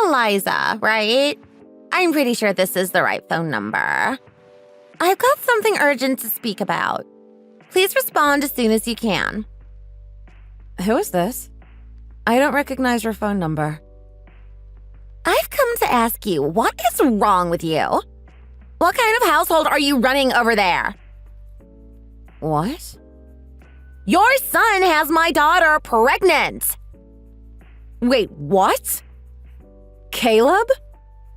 Eliza, right? I'm pretty sure this is the right phone number. I've got something urgent to speak about. Please respond as soon as you can. Who is this? I don't recognize your phone number. I've come to ask you, what is wrong with you? What kind of household are you running over there? What? Your son has my daughter pregnant. Wait, what? Caleb?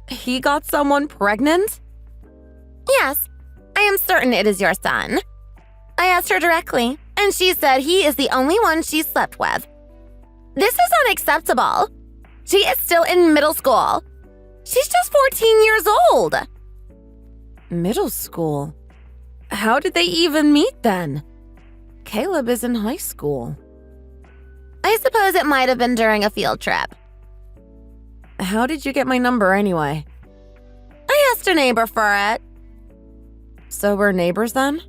He got someone pregnant? Yes, I am certain it is your son. I asked her directly, and she said he is the only one she slept with. This is unacceptable. She is still in middle school. She's just 14 years old. Middle school? How did they even meet then? Caleb is in high school. I suppose it might have been during a field trip. How did you get my number anyway? I asked a neighbor for it. So we're neighbors then?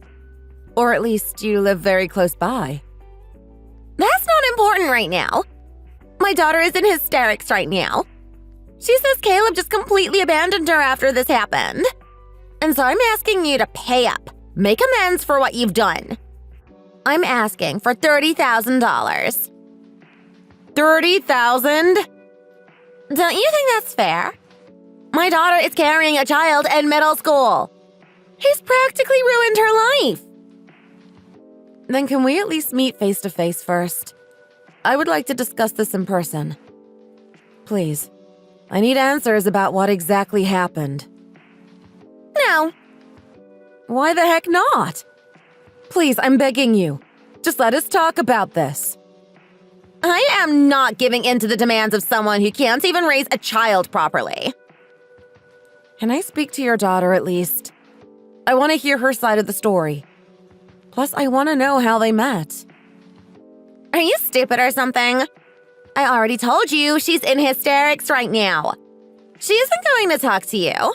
Or at least you live very close by. That's not important right now. My daughter is in hysterics right now. She says Caleb just completely abandoned her after this happened. And so I'm asking you to pay up, make amends for what you've done. I'm asking for $30,000. $30,000? Don't you think that's fair? My daughter is carrying a child in middle school. He's practically ruined her life. Then can we at least meet face to face first? I would like to discuss this in person. Please, I need answers about what exactly happened. No. Why the heck not? Please, I'm begging you. Just let us talk about this. I am not giving in to the demands of someone who can't even raise a child properly. Can I speak to your daughter at least? I want to hear her side of the story. Plus, I want to know how they met. Are you stupid or something? I already told you she's in hysterics right now. She isn't going to talk to you.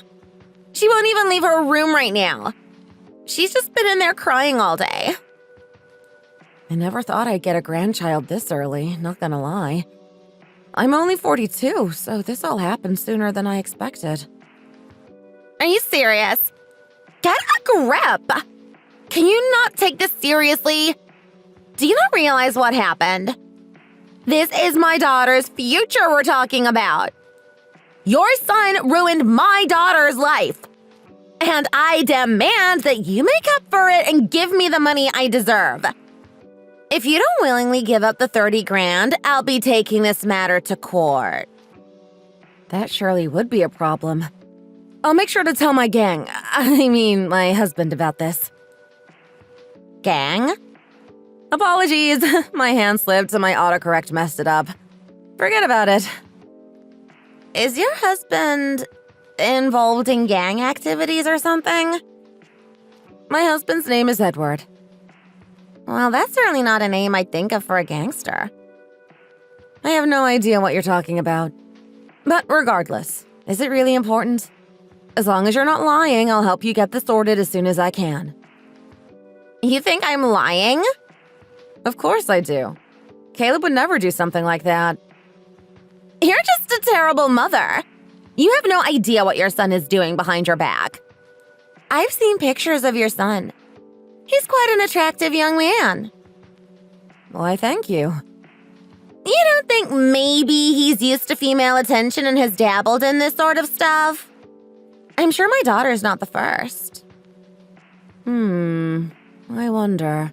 She won't even leave her room right now. She's just been in there crying all day. I never thought I'd get a grandchild this early, not gonna lie. I'm only 42, so this all happened sooner than I expected. Are you serious? Get a grip! Can you not take this seriously? Do you not realize what happened? This is my daughter's future we're talking about. Your son ruined my daughter's life. And I demand that you make up for it and give me the money I deserve. If you don't willingly give up the 30 grand, I'll be taking this matter to court. That surely would be a problem. I'll make sure to tell my my husband about this. Gang? Apologies, my hand slipped and my autocorrect messed it up. Forget about it. Is your husband involved in gang activities or something? My husband's name is Edward. Well, that's certainly not a name I'd think of for a gangster. I have no idea what you're talking about. But regardless, is it really important? As long as you're not lying, I'll help you get this sorted as soon as I can. You think I'm lying? Of course I do. Caleb would never do something like that. You're just a terrible mother. You have no idea what your son is doing behind your back. I've seen pictures of your son. He's quite an attractive young man. Why, thank you. You don't think maybe he's used to female attention and has dabbled in this sort of stuff? I'm sure my daughter's not the first. I wonder.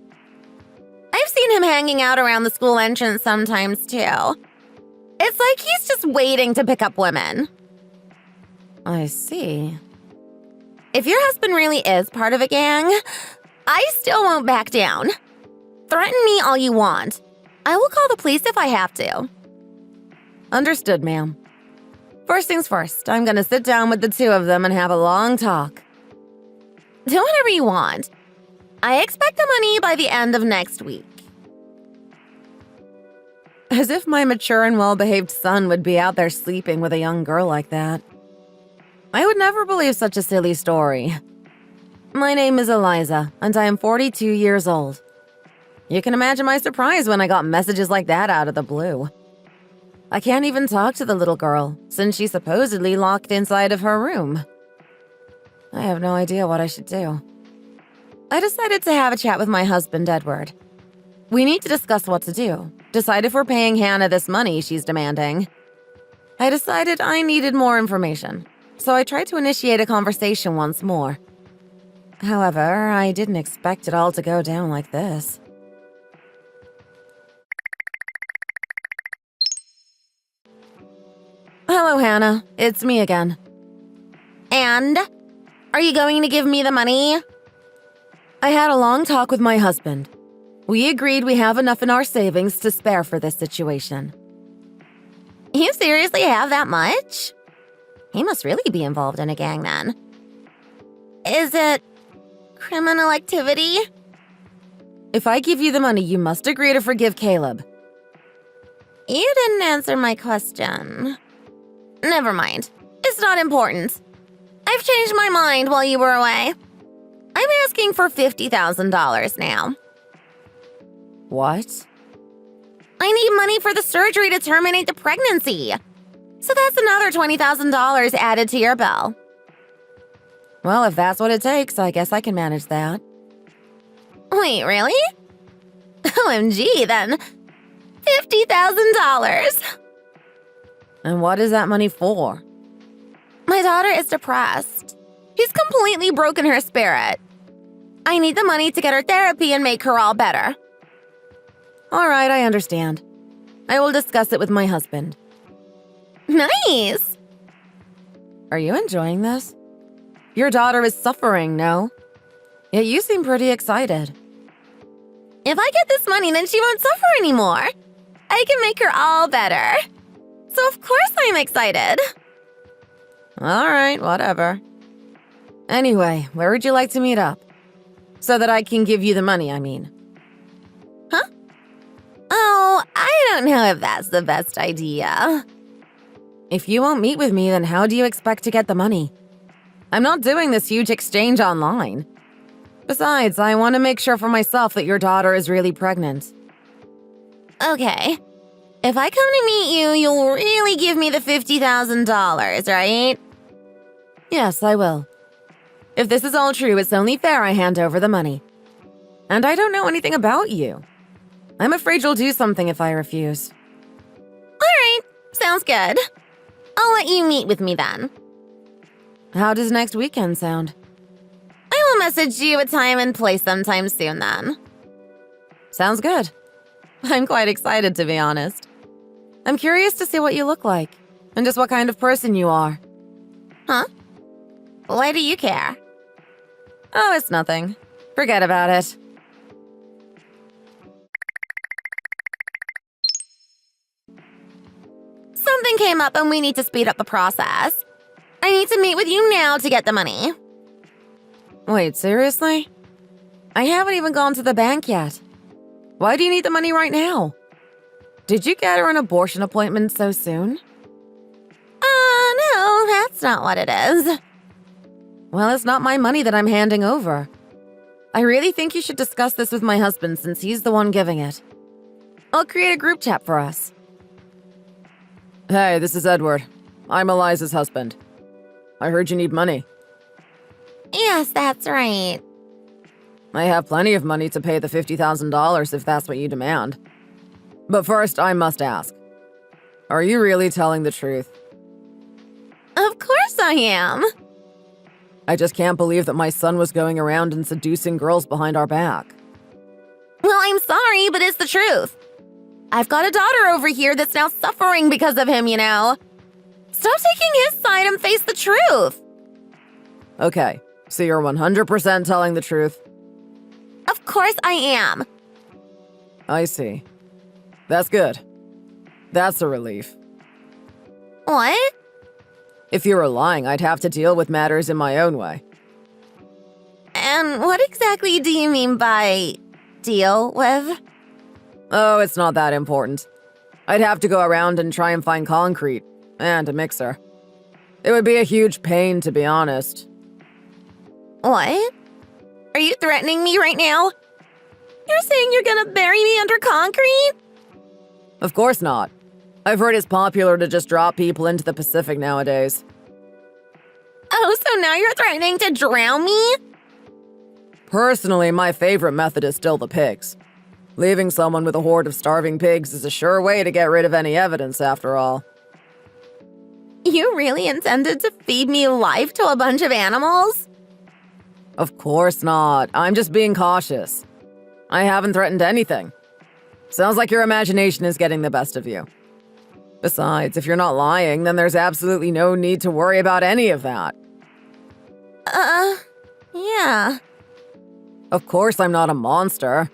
I've seen him hanging out around the school entrance sometimes, too. It's like he's just waiting to pick up women. I see. If your husband really is part of a gang, I still won't back down. Threaten me all you want. I will call the police if I have to. Understood, ma'am. First things first, I'm gonna sit down with the two of them and have a long talk. Do whatever you want. I expect the money by the end of next week. As if my mature and well-behaved son would be out there sleeping with a young girl like that. I would never believe such a silly story. My name is Eliza, and I am 42 years old. You can imagine my surprise when I got messages like that out of the blue. I can't even talk to the little girl, since she's supposedly locked inside of her room. I have no idea what I should do. I decided to have a chat with my husband, Edward. We need to discuss what to do, decide if we're paying Hannah this money she's demanding. I decided I needed more information, so I tried to initiate a conversation once more. However, I didn't expect it all to go down like this. Hello, Hannah. It's me again. And? Are you going to give me the money? I had a long talk with my husband. We agreed we have enough in our savings to spare for this situation. You seriously have that much? He must really be involved in a gang then. Is it criminal activity? If I give you the money, you must agree to forgive Caleb. You didn't answer my question. Never mind. It's not important. I've changed my mind while you were away. I'm asking for $50,000 now. What? I need money for the surgery to terminate the pregnancy. So that's another $20,000 added to your bill. Well, if that's what it takes, I guess I can manage that. Wait, really? OMG, then. $50,000. And what is that money for? My daughter is depressed. He's completely broken her spirit. I need the money to get her therapy and make her all better. All right, I understand. I will discuss it with my husband. Nice! Are you enjoying this? Your daughter is suffering, no? Yet you seem pretty excited. If I get this money, then she won't suffer anymore. I can make her all better. So of course I'm excited. All right, whatever. Anyway, where would you like to meet up? So that I can give you the money, I mean. Huh? Oh, I don't know if that's the best idea. If you won't meet with me, then how do you expect to get the money? I'm not doing this huge exchange online. Besides, I want to make sure for myself that your daughter is really pregnant. Okay. If I come to meet you, you'll really give me the $50,000, right? Yes, I will. If this is all true, it's only fair I hand over the money. And I don't know anything about you. I'm afraid you'll do something if I refuse. All right, sounds good. I'll let you meet with me then. How does next weekend sound? I will message you a time and place sometime soon then. Sounds good. I'm quite excited, to be honest. I'm curious to see what you look like, and just what kind of person you are. Huh? Why do you care? Oh, it's nothing. Forget about it. Something came up and we need to speed up the process. I need to meet with you now to get the money. Wait, seriously? I haven't even gone to the bank yet. Why do you need the money right now? Did you get her an abortion appointment so soon? No, that's not what it is. Well, it's not my money that I'm handing over. I really think you should discuss this with my husband since he's the one giving it. I'll create a group chat for us. Hey, this is Edward. I'm Eliza's husband. I heard you need money. Yes, that's right. I have plenty of money to pay the $50,000 if that's what you demand. But first, I must ask. Are you really telling the truth? Of course I am. I just can't believe that my son was going around and seducing girls behind our back. Well, I'm sorry, but it's the truth. I've got a daughter over here that's now suffering because of him, you know. Stop taking his side and face the truth. Okay, so you're 100% telling the truth? Of course I am. I see. That's good. That's a relief. What? If you were lying, I'd have to deal with matters in my own way. And what exactly do you mean by deal with? Oh, it's not that important. I'd have to go around and try and find concrete and a mixer. It would be a huge pain, to be honest. What? Are you threatening me right now? You're saying you're gonna bury me under concrete? Of course not. I've heard it's popular to just drop people into the Pacific nowadays. Oh, so now you're threatening to drown me? Personally, my favorite method is still the pigs. Leaving someone with a horde of starving pigs is a sure way to get rid of any evidence, after all. You really intended to feed me life to a bunch of animals? Of course not. I'm just being cautious. I haven't threatened anything. Sounds like your imagination is getting the best of you. Besides, if you're not lying, then there's absolutely no need to worry about any of that. Yeah. Of course I'm not a monster.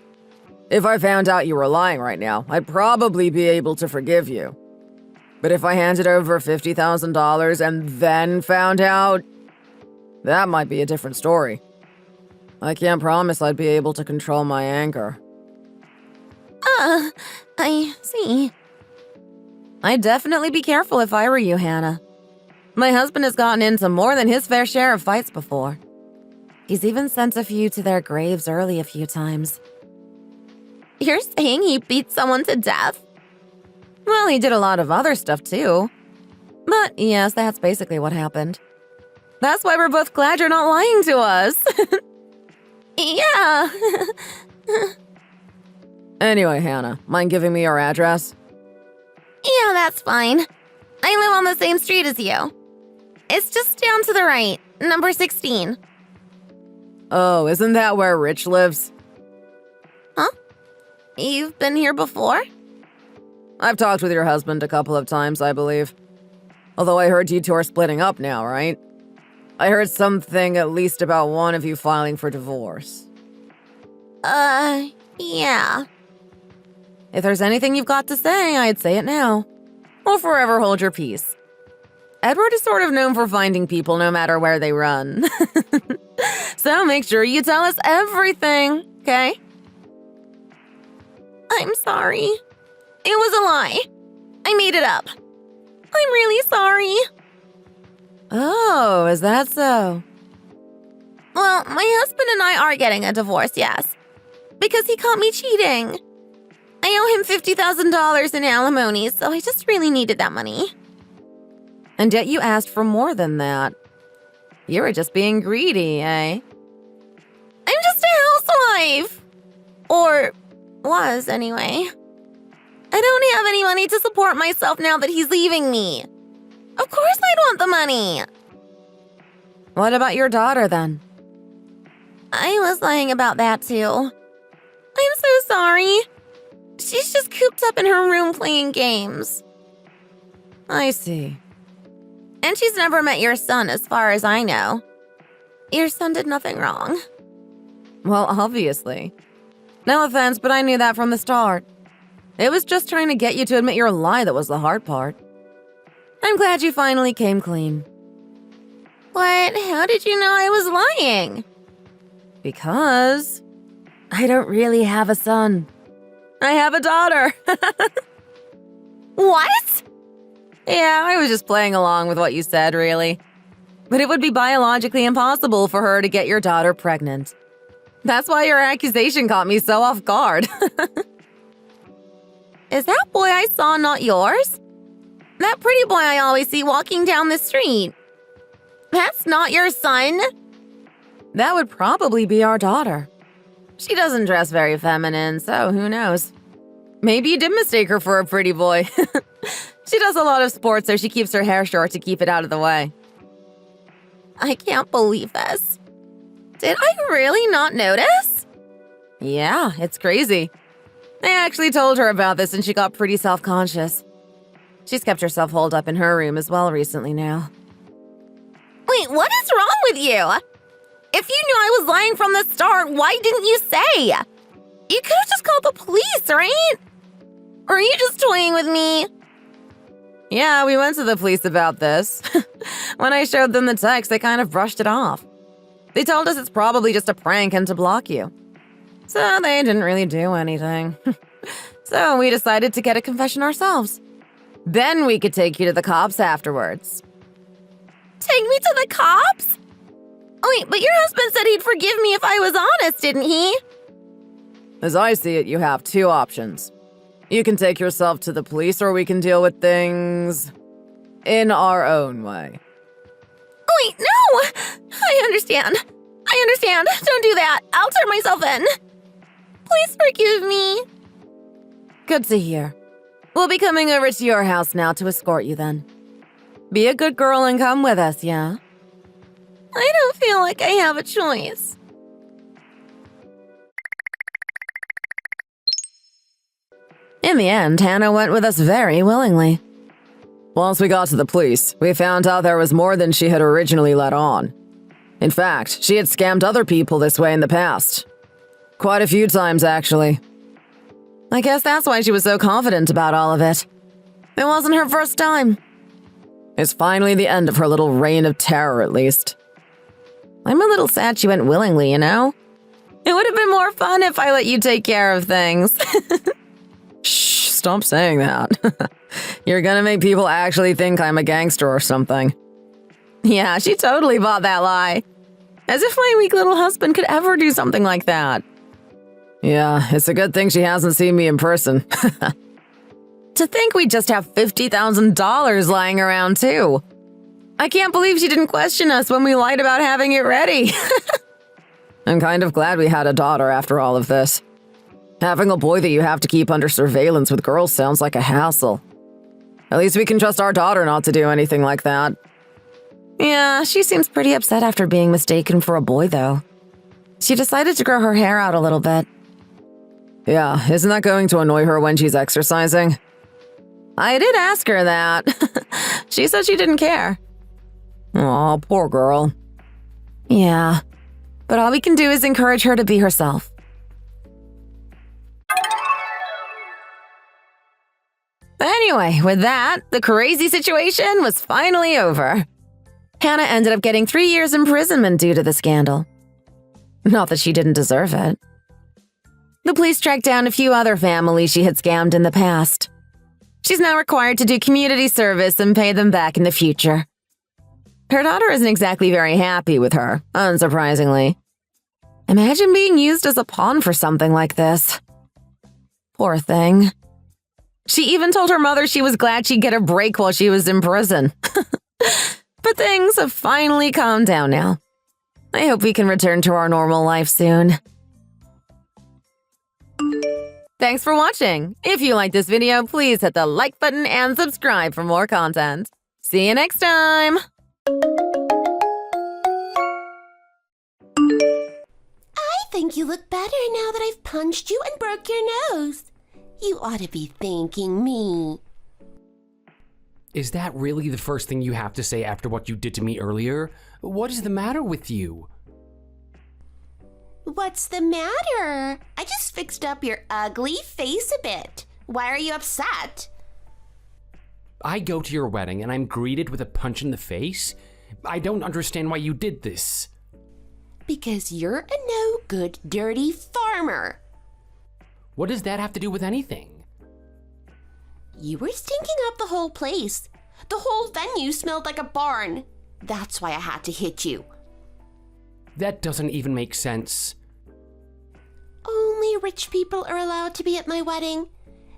If I found out you were lying right now, I'd probably be able to forgive you. But if I handed over $50,000 and then found out, that might be a different story. I can't promise I'd be able to control my anger. I see. I'd definitely be careful if I were you, Hannah. My husband has gotten into more than his fair share of fights before. He's even sent a few to their graves early a few times. You're saying he beat someone to death? Well, he did a lot of other stuff too. But yes, that's basically what happened. That's why we're both glad you're not lying to us. Yeah. Anyway, Hannah, mind giving me your address? Yeah, that's fine. I live on the same street as you. It's just down to the right, number 16. Oh, isn't that where Rich lives? Huh? You've been here before? I've talked with your husband a couple of times, I believe. Although I heard you two are splitting up now, right? I heard something at least about one of you filing for divorce. Yeah. If there's anything you've got to say, I'd say it now. Or forever hold your peace. Edward is sort of known for finding people no matter where they run. So make sure you tell us everything, okay? I'm sorry. It was a lie. I made it up. I'm really sorry. Oh, is that so? Well, my husband and I are getting a divorce, yes. Because he caught me cheating. I owe him $50,000 in alimony, so I just really needed that money. And yet you asked for more than that. You were just being greedy, eh? I'm just a housewife. Or was, anyway. I don't have any money to support myself now that he's leaving me. Of course I'd want the money. What about your daughter, then? I was lying about that, too. I'm so sorry. She's just cooped up in her room playing games. I see. And she's never met your son, as far as I know. Your son did nothing wrong. Well, obviously. No offense, but I knew that from the start. It was just trying to get you to admit your lie that was the hard part. I'm glad you finally came clean. What? How did you know I was lying? Because I don't really have a son. I have a daughter. What? Yeah, I was just playing along with what you said, really. But it would be biologically impossible for her to get your daughter pregnant. That's why your accusation caught me so off guard. Is that boy I saw not yours? That pretty boy I always see walking down the street. That's not your son? That would probably be our daughter. She doesn't dress very feminine, so who knows? Maybe you did mistake her for a pretty boy. She does a lot of sports, so she keeps her hair short to keep it out of the way. I can't believe this. Did I really not notice? Yeah, it's crazy. I actually told her about this and she got pretty self-conscious. She's kept herself holed up in her room as well recently now. Wait, what is wrong with you? If you knew I was lying from the start, why didn't you say? You could have just called the police, right? Or are you just toying with me? Yeah, we went to the police about this. When I showed them the text, they kind of brushed it off. They told us it's probably just a prank and to block you. So they didn't really do anything. So we decided to get a confession ourselves. Then we could take you to the cops afterwards. Take me to the cops? Oh, wait, but your husband said he'd forgive me if I was honest, didn't he? As I see it, you have two options. You can take yourself to the police or we can deal with things in our own way. Wait, no! I understand. Don't do that. I'll turn myself in. Please forgive me. Good to hear. We'll be coming over to your house now to escort you then. Be a good girl and come with us, yeah? I don't feel like I have a choice. In the end, Hannah went with us very willingly. Once we got to the police, we found out there was more than she had originally let on. In fact, she had scammed other people this way in the past. Quite a few times, actually. I guess that's why she was so confident about all of it. It wasn't her first time. It's finally the end of her little reign of terror, at least. I'm a little sad she went willingly, you know? It would have been more fun if I let you take care of things. Shh, stop saying that. You're gonna make people actually think I'm a gangster or something. Yeah, she totally bought that lie. As if my weak little husband could ever do something like that. Yeah, it's a good thing she hasn't seen me in person. To think we just have $50,000 lying around, too. I can't believe she didn't question us when we lied about having it ready. I'm kind of glad we had a daughter after all of this. Having a boy that you have to keep under surveillance with girls sounds like a hassle. At least we can trust our daughter not to do anything like that. Yeah, she seems pretty upset after being mistaken for a boy, though. She decided to grow her hair out a little bit. Yeah, isn't that going to annoy her when she's exercising? I did ask her that. She said she didn't care. Aw, poor girl. Yeah, but all we can do is encourage her to be herself. Anyway, with that, the crazy situation was finally over. Hannah ended up getting 3 years imprisonment due to the scandal. Not that she didn't deserve it. The police tracked down a few other families she had scammed in the past. She's now required to do community service and pay them back in the future. Her daughter isn't exactly very happy with her, unsurprisingly. Imagine being used as a pawn for something like this. Poor thing. She even told her mother she was glad she'd get a break while she was in prison. But things have finally calmed down now. I hope we can return to our normal life soon. Thanks for watching. If you like this video, please hit the like button and subscribe for more content. See you next time! I think you look better now that I've punched you and broke your nose. You ought to be thanking me. Is that really the first thing you have to say after what you did to me earlier? What is the matter with you? What's the matter? I just fixed up your ugly face a bit. Why are you upset? I go to your wedding and I'm greeted with a punch in the face? I don't understand why you did this. Because you're a no-good, dirty farmer. What does that have to do with anything? You were stinking up the whole place. The whole venue smelled like a barn. That's why I had to hit you. That doesn't even make sense. Only rich people are allowed to be at my wedding.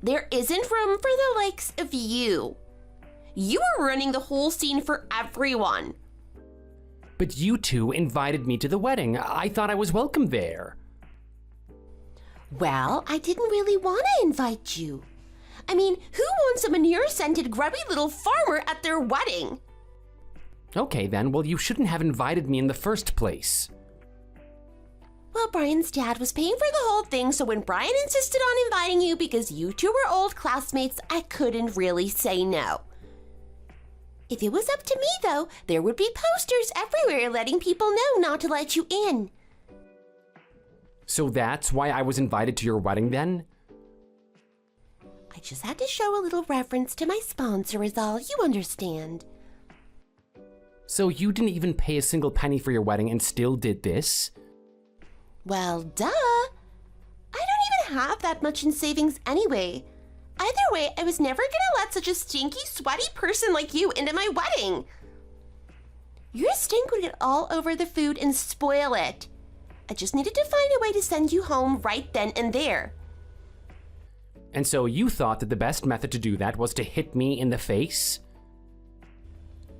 There isn't room for the likes of you. You were running the whole scene for everyone. But you two invited me to the wedding. I thought I was welcome there. Well, I didn't really want to invite you. I mean, who wants a manure-scented grubby little farmer at their wedding? Okay then, well you shouldn't have invited me in the first place. Well, Brian's dad was paying for the whole thing, so when Brian insisted on inviting you because you two were old classmates, I couldn't really say no. If it was up to me, though, there would be posters everywhere letting people know not to let you in. So that's why I was invited to your wedding then? I just had to show a little reverence to my sponsor is all, you understand. So you didn't even pay a single penny for your wedding and still did this? Well, duh. I don't even have that much in savings anyway. Either way, I was never gonna let such a stinky, sweaty person like you into my wedding. Your stink would get all over the food and spoil it. I just needed to find a way to send you home right then and there. And so you thought that the best method to do that was to hit me in the face?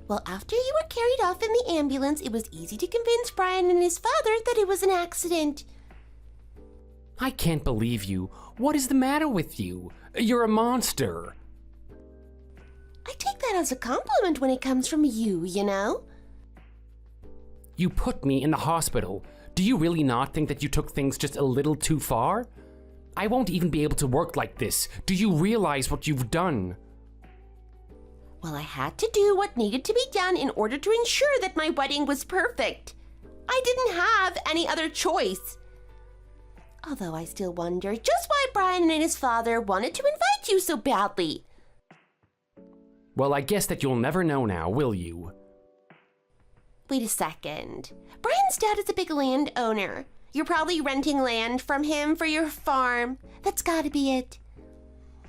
Well, after you were carried off in the ambulance, it was easy to convince Brian and his father that it was an accident. I can't believe you. What is the matter with you? You're a monster. I take that as a compliment when it comes from you, you know? You put me in the hospital. Do you really not think that you took things just a little too far? I won't even be able to work like this. Do you realize what you've done? Well, I had to do what needed to be done in order to ensure that my wedding was perfect. I didn't have any other choice. Although I still wonder just why Brian and his father wanted to invite you so badly. Well, I guess that you'll never know now, will you? Wait a second. Brian's dad is a big landowner. You're probably renting land from him for your farm. That's gotta be it.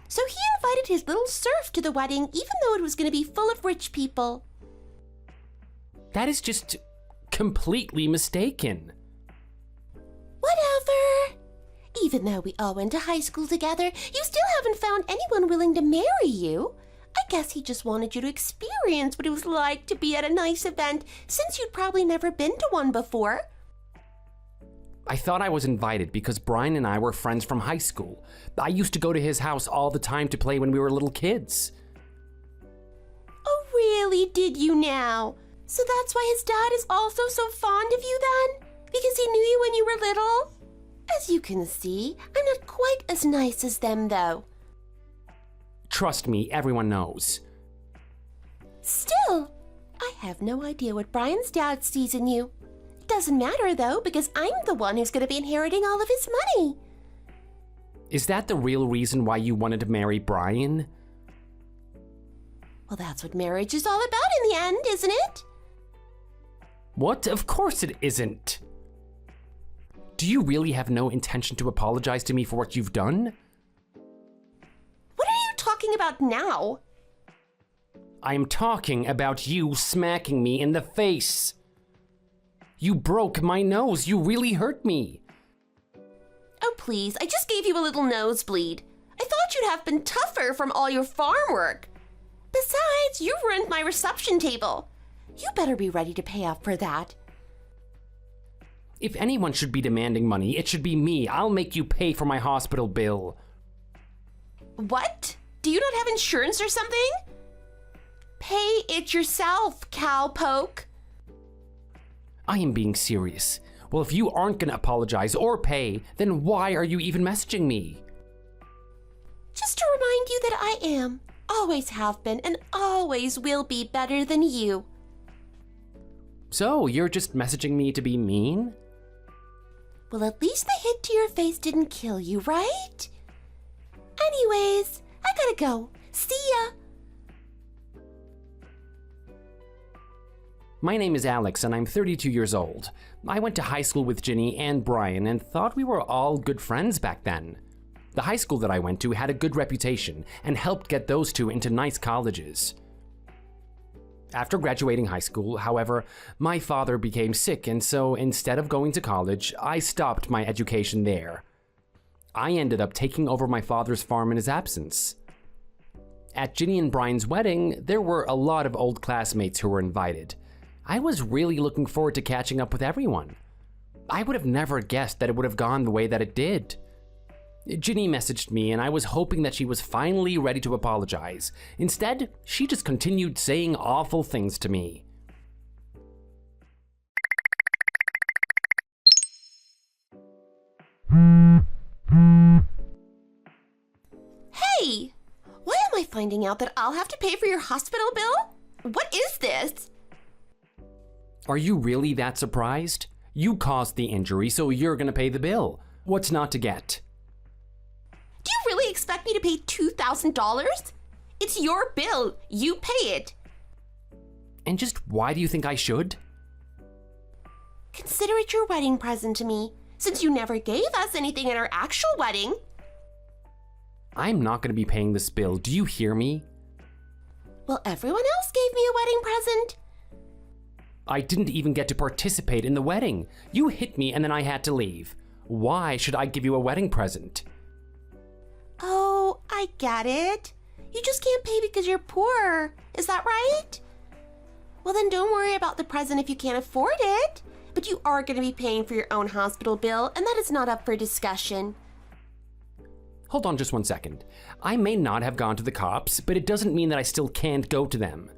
So he invited his little serf to the wedding, even though it was gonna be full of rich people. That is just completely mistaken. Whatever. Even though we all went to high school together, you still haven't found anyone willing to marry you. I guess he just wanted you to experience what it was like to be at a nice event, since you'd probably never been to one before. I thought I was invited because Brian and I were friends from high school. I used to go to his house all the time to play when we were little kids. Oh, really? Did you now? So that's why his dad is also so fond of you then? Because he knew you when you were little? As you can see, I'm not quite as nice as them, though. Trust me, everyone knows. Still, I have no idea what Brian's dad sees in you. It doesn't matter, though, because I'm the one who's going to be inheriting all of his money. Is that the real reason why you wanted to marry Brian? Well, that's what marriage is all about in the end, isn't it? What? Of course it isn't. Do you really have no intention to apologize to me for what you've done? What are you talking about now? I'm talking about you smacking me in the face. You broke my nose. You really hurt me. Oh, please, I just gave you a little nosebleed. I thought you'd have been tougher from all your farm work. Besides, you ruined my reception table. You better be ready to pay up for that. If anyone should be demanding money, it should be me. I'll make you pay for my hospital bill. What? Do you not have insurance or something? Pay it yourself, cowpoke. I am being serious. Well, if you aren't gonna apologize or pay, then why are you even messaging me? Just to remind you that I am, always have been, and always will be better than you. So, you're just messaging me to be mean? Well, at least the hit to your face didn't kill you, right? Anyways, I gotta go. See ya. My name is Alex and I'm 32 years old. I went to high school with Ginny and Brian and thought we were all good friends back then. The high school that I went to had a good reputation and helped get those two into nice colleges. After graduating high school, however, my father became sick, and so instead of going to college, I stopped my education there. I ended up taking over my father's farm in his absence. At Ginny and Brian's wedding, there were a lot of old classmates who were invited. I was really looking forward to catching up with everyone. I would have never guessed that it would have gone the way that it did. Ginny messaged me and I was hoping that she was finally ready to apologize. Instead, she just continued saying awful things to me. Hey! Why am I finding out that I'll have to pay for your hospital bill? What is this? Are you really that surprised? You caused the injury, so you're gonna pay the bill. What's not to get? Do you really expect me to pay $2,000? It's your bill. You pay it. And just why do you think I should? Consider it your wedding present to me, since you never gave us anything at our actual wedding. I'm not gonna be paying this bill. Do you hear me? Well, everyone else gave me a wedding present. I didn't even get to participate in the wedding. You hit me and then I had to leave. Why should I give you a wedding present? Oh, I get it. You just can't pay because you're poor. Is that right? Well, then don't worry about the present if you can't afford it. But you are going to be paying for your own hospital bill, and that is not up for discussion. Hold on just one second. I may not have gone to the cops, but it doesn't mean that I still can't go to them.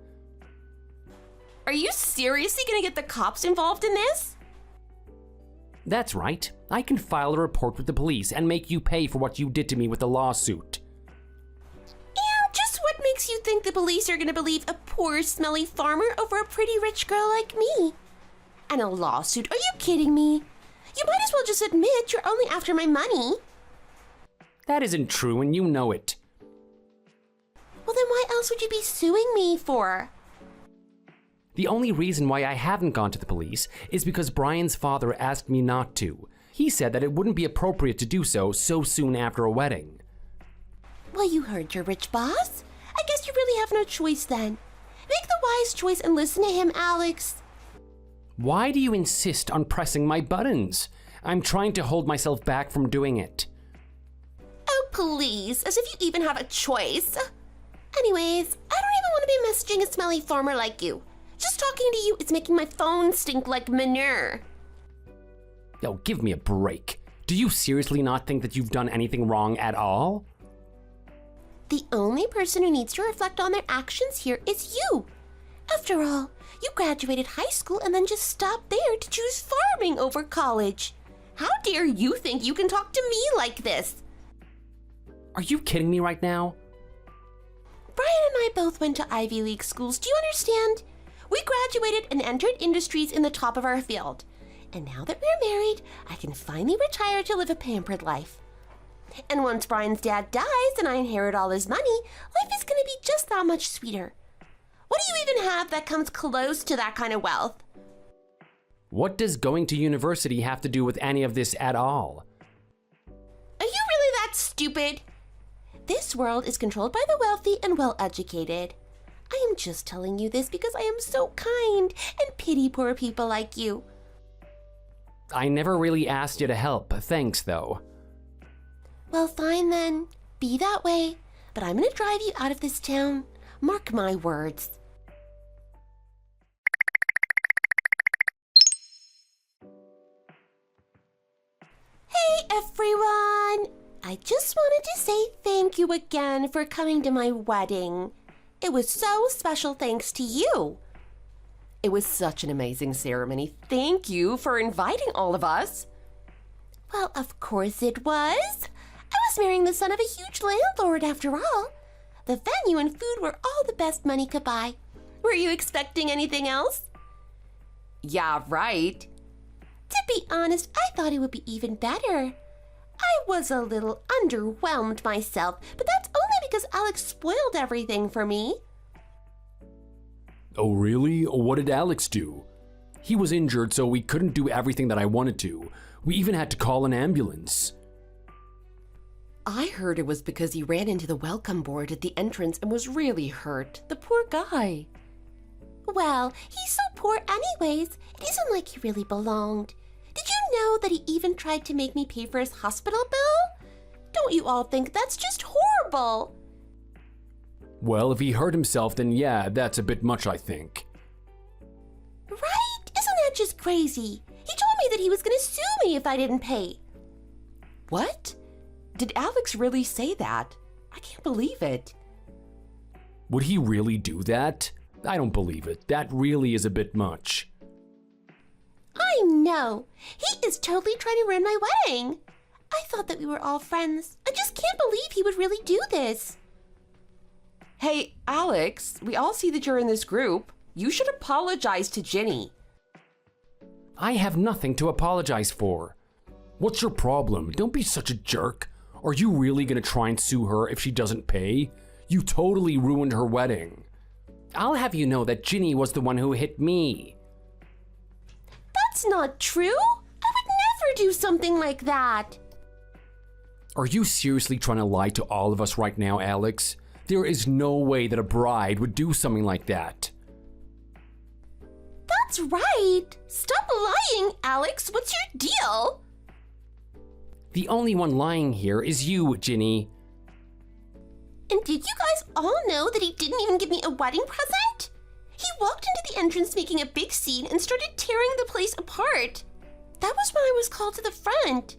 Are you seriously going to get the cops involved in this? That's right. I can file a report with the police and make you pay for what you did to me with the lawsuit. And just what makes you think the police are going to believe a poor, smelly farmer over a pretty rich girl like me? And a lawsuit? Are you kidding me? You might as well just admit you're only after my money. That isn't true, and you know it. Well, then why else would you be suing me for? The only reason why I haven't gone to the police is because Brian's father asked me not to. He said that it wouldn't be appropriate to do so soon after a wedding. Well, you heard your rich boss. I guess you really have no choice then. Make the wise choice and listen to him, Alex. Why do you insist on pressing my buttons? I'm trying to hold myself back from doing it. Oh, please, as if you even have a choice. Anyways, I don't even want to be messaging a smelly farmer like you. Just talking to you is making my phone stink like manure. Oh, give me a break. Do you seriously not think that you've done anything wrong at all? The only person who needs to reflect on their actions here is you. After all, you graduated high school and then just stopped there to choose farming over college. How dare you think you can talk to me like this? Are you kidding me right now? Brian and I both went to Ivy League schools, do you understand? We graduated and entered industries in the top of our field. And now that we're married, I can finally retire to live a pampered life. And once Brian's dad dies and I inherit all his money, life is going to be just that much sweeter. What do you even have that comes close to that kind of wealth? What does going to university have to do with any of this at all? Are you really that stupid? This world is controlled by the wealthy and well-educated. I am just telling you this because I am so kind and pity poor people like you. I never really asked you to help, thanks though. Well, fine then. Be that way. But I'm going to drive you out of this town. Mark my words. Hey, everyone! I just wanted to say thank you again for coming to my wedding. It was so special thanks to you. It was such an amazing ceremony. Thank you for inviting all of us. Well, of course it was. I was marrying the son of a huge landlord after all. The venue and food were all the best money could buy. Were you expecting anything else? Yeah, right. To be honest, I thought it would be even better. I was a little underwhelmed myself, but that's only because Alex spoiled everything for me. Oh really? What did Alex do? He was injured, so we couldn't do everything that I wanted to. We even had to call an ambulance. I heard it was because he ran into the welcome board at the entrance and was really hurt. The poor guy. Well, he's so poor anyways. It isn't like he really belonged. Did you know that he even tried to make me pay for his hospital bill? Don't you all think that's just horrible? Well, if he hurt himself, then yeah, that's a bit much, I think. Right? Isn't that just crazy? He told me that he was going to sue me if I didn't pay. What? Did Alex really say that? I can't believe it. Would he really do that? I don't believe it. That really is a bit much. I know. He is totally trying to ruin my wedding. I thought that we were all friends. I just can't believe he would really do this. Hey, Alex, we all see that you're in this group. You should apologize to Ginny. I have nothing to apologize for. What's your problem? Don't be such a jerk. Are you really gonna try and sue her if she doesn't pay? You totally ruined her wedding. I'll have you know that Ginny was the one who hit me. That's not true. I would never do something like that. Are you seriously trying to lie to all of us right now, Alex? There is no way that a bride would do something like that. That's right. Stop lying, Alex. What's your deal? The only one lying here is you, Ginny. And did you guys all know that he didn't even give me a wedding present? He walked into the entrance making a big scene and started tearing the place apart. That was when I was called to the front.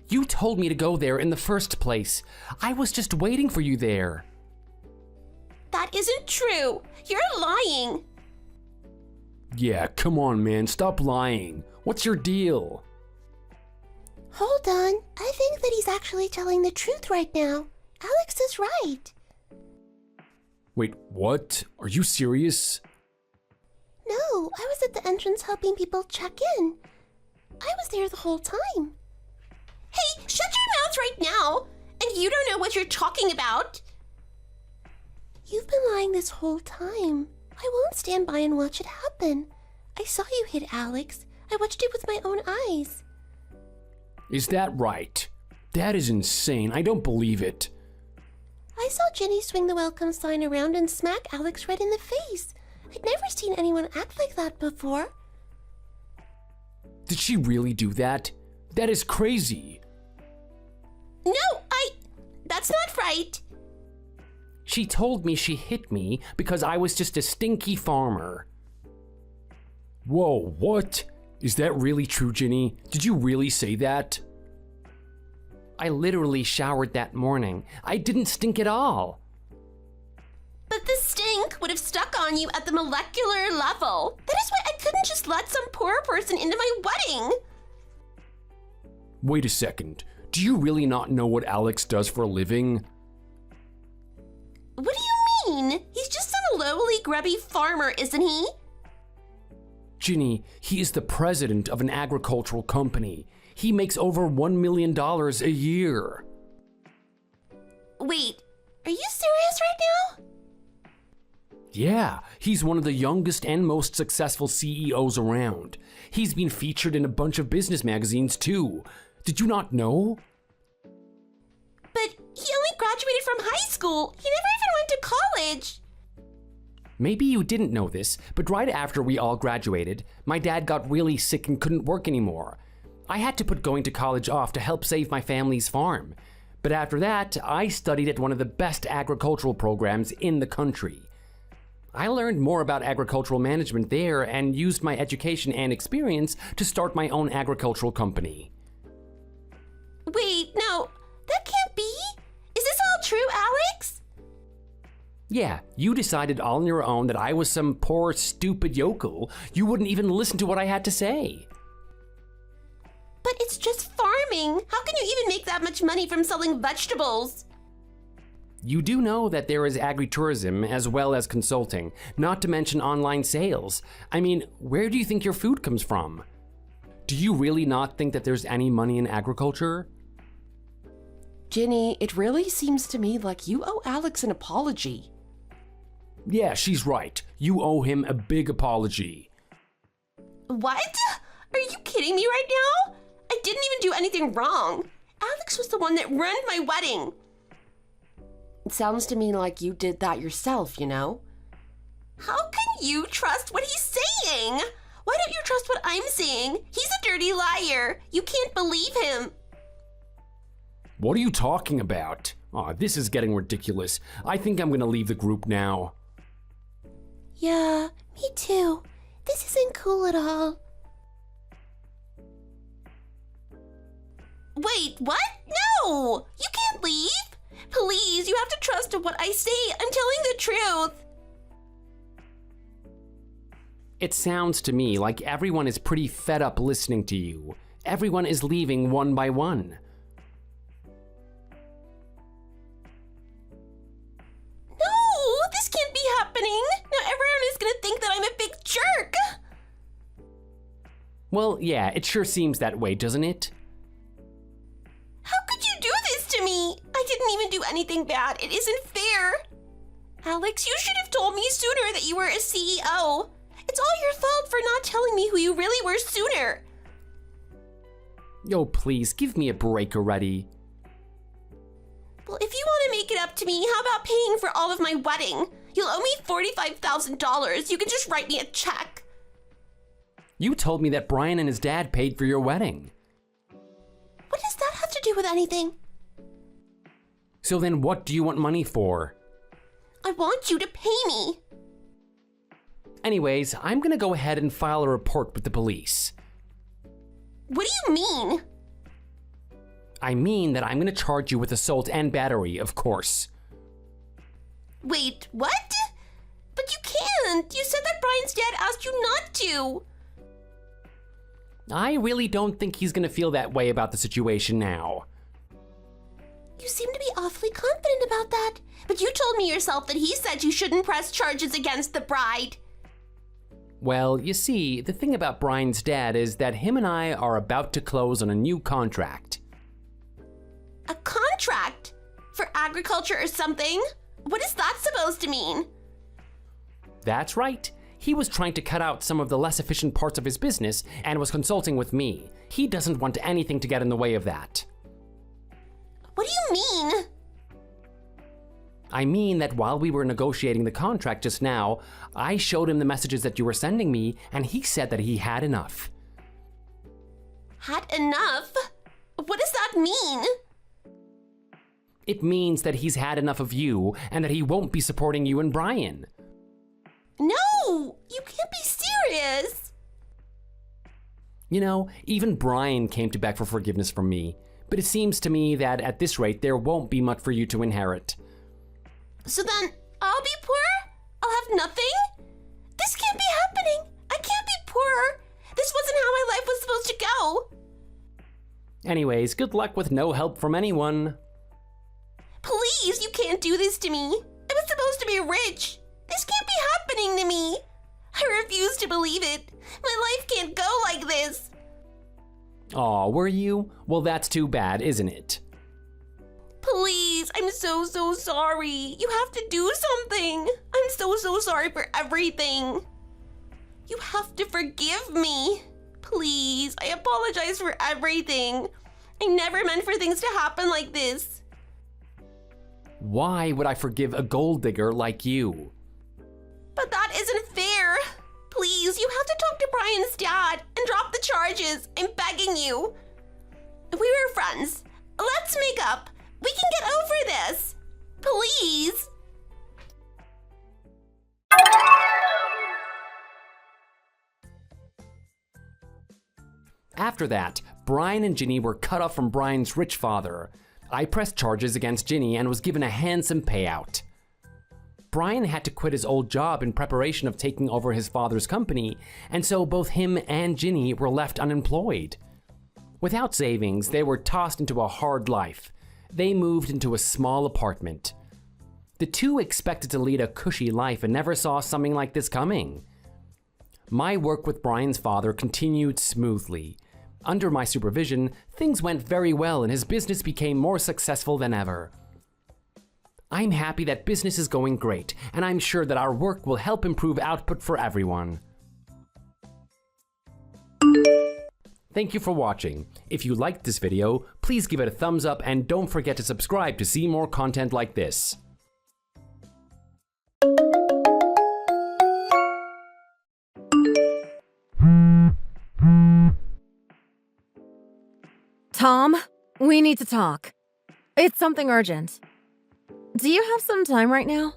You told me to go there in the first place. I was just waiting for you there. That isn't true. You're lying. Yeah, come on, man, stop lying. What's your deal? Hold on. I think that he's actually telling the truth right now. Alex is right. Wait, what? Are you serious? No, I was at the entrance helping people check in. I was there the whole time. Hey, shut your mouth right now! And you don't know what you're talking about! You've been lying this whole time. I won't stand by and watch it happen. I saw you hit Alex. I watched it with my own eyes. Is that right? That is insane. I don't believe it. I saw Ginny swing the welcome sign around and smack Alex right in the face. I'd never seen anyone act like that before. Did she really do that? That is crazy. No, that's not right. She told me she hit me because I was just a stinky farmer. Whoa, what? Is that really true, Ginny? Did you really say that? I literally showered that morning. I didn't stink at all. But the stink would have stuck on you at the molecular level. That is why I couldn't just let some poor person into my wedding. Wait a second. Do you really not know what Alex does for a living? What do you mean? He's just some lowly, grubby farmer, isn't he? Ginny, he is the president of an agricultural company. He makes over $1 million a year. Wait, are you serious right now? Yeah, he's one of the youngest and most successful CEOs around. He's been featured in a bunch of business magazines too. Did you not know? But he only graduated from high school. He never even went to college. Maybe you didn't know this, but right after we all graduated, my dad got really sick and couldn't work anymore. I had to put going to college off to help save my family's farm. But after that, I studied at one of the best agricultural programs in the country. I learned more about agricultural management there and used my education and experience to start my own agricultural company. Wait, no, that can't be. Is this all true, Alex? Yeah, you decided all on your own that I was some poor, stupid yokel. You wouldn't even listen to what I had to say. But it's just farming. How can you even make that much money from selling vegetables? You do know that there is agritourism as well as consulting, not to mention online sales. I mean, where do you think your food comes from? Do you really not think that there's any money in agriculture? Ginny, it really seems to me like you owe Alex an apology. Yeah, she's right. You owe him a big apology. What? Are you kidding me right now? I didn't even do anything wrong. Alex was the one that ruined my wedding. It sounds to me like you did that yourself, you know? How can you trust what he's saying? Why don't you trust what I'm saying? He's a dirty liar. You can't believe him. What are you talking about? Aw, this is getting ridiculous. I think I'm gonna leave the group now. Yeah, me too. This isn't cool at all. Wait, what? No! You can't leave! Please, you have to trust what I say. I'm telling the truth. It sounds to me like everyone is pretty fed up listening to you. Everyone is leaving one by one. No, this can't be happening. Now everyone is gonna think that I'm a big jerk. Well, yeah, it sure seems that way, doesn't it? How could you do this to me? I didn't even do anything bad. It isn't fair. Alex, you should have told me sooner that you were a CEO. It's all your fault for not telling me who you really were sooner. Yo, please, give me a break already. Well, if you want to make it up to me, how about paying for all of my wedding? You'll owe me $45,000. You can just write me a check. You told me that Brian and his dad paid for your wedding. What does that have to do with anything? So then what do you want money for? I want you to pay me. Anyways, I'm gonna go ahead and file a report with the police. What do you mean? I mean that I'm gonna charge you with assault and battery, of course. Wait, what? But you can't. You said that Brian's dad asked you not to. I really don't think he's gonna feel that way about the situation now. You seem to be awfully confident about that. But you told me yourself that he said you shouldn't press charges against the bride. Well, you see, the thing about Brian's dad is that him and I are about to close on a new contract. A contract? For agriculture or something? What is that supposed to mean? That's right. He was trying to cut out some of the less efficient parts of his business and was consulting with me. He doesn't want anything to get in the way of that. What do you mean? I mean that while we were negotiating the contract just now, I showed him the messages that you were sending me, and he said that he had enough. Had enough? What does that mean? It means that he's had enough of you and that he won't be supporting you and Brian. No! You can't be serious! You know, even Brian came to beg for forgiveness from me, but it seems to me that at this rate there won't be much for you to inherit. So then, I'll be poor? I'll have nothing? This can't be happening! I can't be poor! This wasn't how my life was supposed to go! Anyways, good luck with no help from anyone. Please, you can't do this to me! I was supposed to be rich! This can't be happening to me! I refuse to believe it! My life can't go like this! Aw, were you? Well, that's too bad, isn't it? Please, I'm so sorry. You have to do something. I'm so sorry for everything. You have to forgive me. Please, I apologize for everything. I never meant for things to happen like this. Why would I forgive a gold digger like you? But that isn't fair. Please, you have to talk to Brian's dad and drop the charges. I'm begging you. We were friends. Let's make up. We can get over this. Please. After that, Brian and Ginny were cut off from Brian's rich father. I pressed charges against Ginny and was given a handsome payout. Brian had to quit his old job in preparation of taking over his father's company, and so both him and Ginny were left unemployed. Without savings, they were tossed into a hard life. They moved into a small apartment. The two expected to lead a cushy life and never saw something like this coming. My work with Brian's father continued smoothly. Under my supervision, things went very well and his business became more successful than ever. I'm happy that business is going great, and I'm sure that our work will help improve output for everyone. Thank you for watching. If you liked this video, please give it a thumbs up and don't forget to subscribe to see more content like this. Tom, we need to talk. It's something urgent. Do you have some time right now?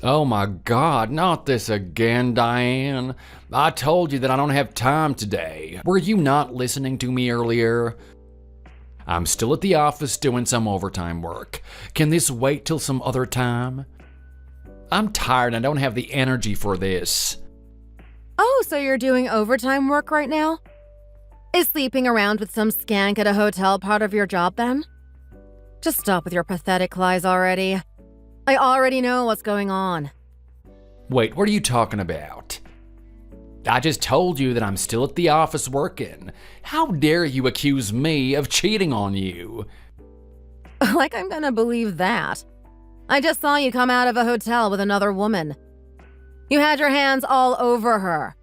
Oh my God, not this again, Diane. I told you that I don't have time today. Were you not listening to me earlier? I'm still at the office doing some overtime work. Can this wait till some other time? I'm tired and I don't have the energy for this. Oh, so you're doing overtime work right now? Is sleeping around with some skank at a hotel part of your job then? Just stop with your pathetic lies already. I already know what's going on. Wait, what are you talking about? I just told you that I'm still at the office working. How dare you accuse me of cheating on you? Like I'm gonna believe that. I just saw you come out of a hotel with another woman. You had your hands all over her.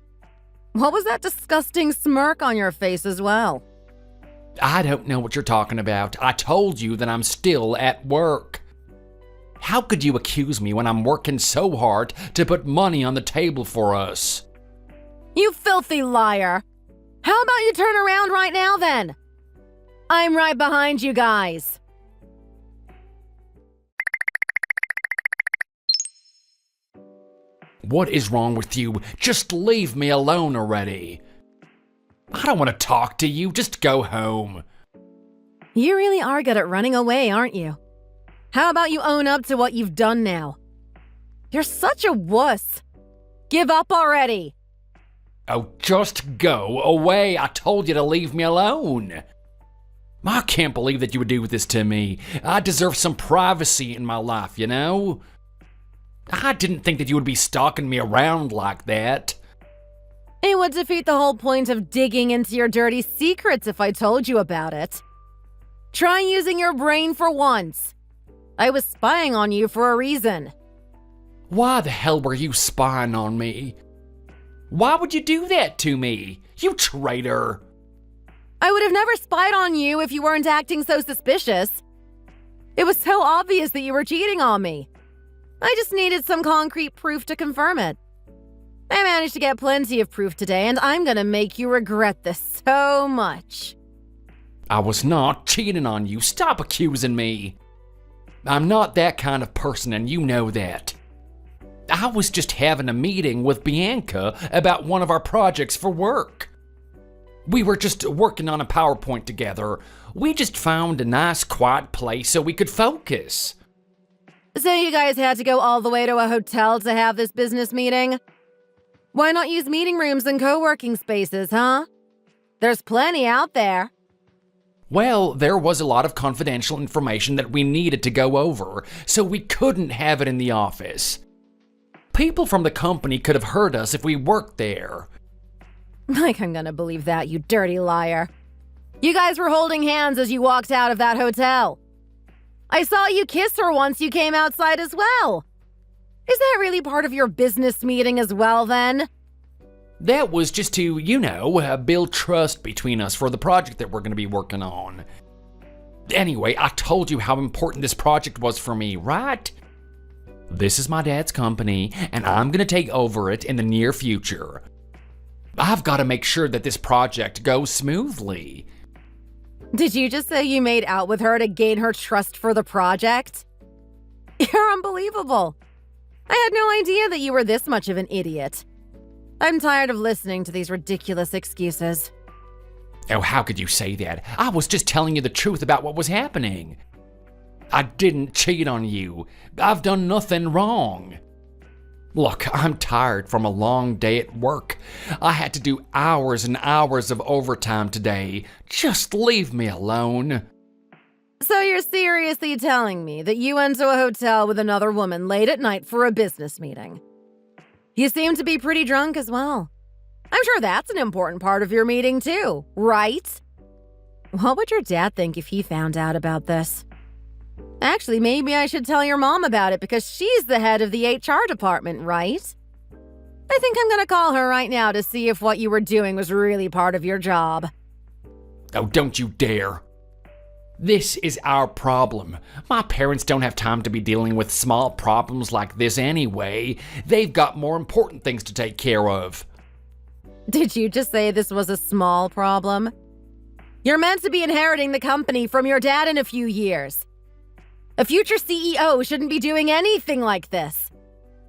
What was that disgusting smirk on your face as well? I don't know what you're talking about. I told you that I'm still at work. How could you accuse me when I'm working so hard to put money on the table for us? You filthy liar! How about you turn around right now then? I'm right behind you guys. What is wrong with you? Just leave me alone already. I don't want to talk to you. Just go home. You really are good at running away, aren't you? How about you own up to what you've done now? You're such a wuss. Give up already. Oh, just go away. I told you to leave me alone. I can't believe that you would do this to me. I deserve some privacy in my life, you know? I didn't think that you would be stalking me around like that. It would defeat the whole point of digging into your dirty secrets if I told you about it. Try using your brain for once. I was spying on you for a reason. Why the hell were you spying on me? Why would you do that to me? You traitor. I would have never spied on you if you weren't acting so suspicious. It was so obvious that you were cheating on me. I just needed some concrete proof to confirm it. I managed to get plenty of proof today, and I'm gonna make you regret this so much. I was not cheating on you. Stop accusing me. I'm not that kind of person, and you know that. I was just having a meeting with Bianca about one of our projects for work. We were just working on a PowerPoint together. We just found a nice quiet place so we could focus. So you guys had to go all the way to a hotel to have this business meeting? Why not use meeting rooms and co-working spaces, huh? There's plenty out there. Well, there was a lot of confidential information that we needed to go over, so we couldn't have it in the office. People from the company could have heard us if we worked there. Like I'm gonna believe that, you dirty liar. You guys were holding hands as you walked out of that hotel. I saw you kiss her once you came outside as well. Is that really part of your business meeting as well, then? That was just to, build trust between us for the project that we're going to be working on. Anyway, I told you how important this project was for me, right? This is my dad's company, and I'm going to take over it in the near future. I've got to make sure that this project goes smoothly. Did you just say you made out with her to gain her trust for the project? You're unbelievable. I had no idea that you were this much of an idiot. I'm tired of listening to these ridiculous excuses. Oh, how could you say that? I was just telling you the truth about what was happening. I didn't cheat on you. I've done nothing wrong. Look, I'm tired from a long day at work. I had to do hours and hours of overtime today. Just leave me alone. So you're seriously telling me that you went to a hotel with another woman late at night for a business meeting? You seem to be pretty drunk as well. I'm sure that's an important part of your meeting too, right? What would your dad think if he found out about this? Actually, maybe I should tell your mom about it because she's the head of the HR department, right? I think I'm gonna call her right now to see if what you were doing was really part of your job. Oh, don't you dare. This is our problem. My parents don't have time to be dealing with small problems like this anyway. They've got more important things to take care of. Did you just say this was a small problem? You're meant to be inheriting the company from your dad in a few years. A future CEO shouldn't be doing anything like this.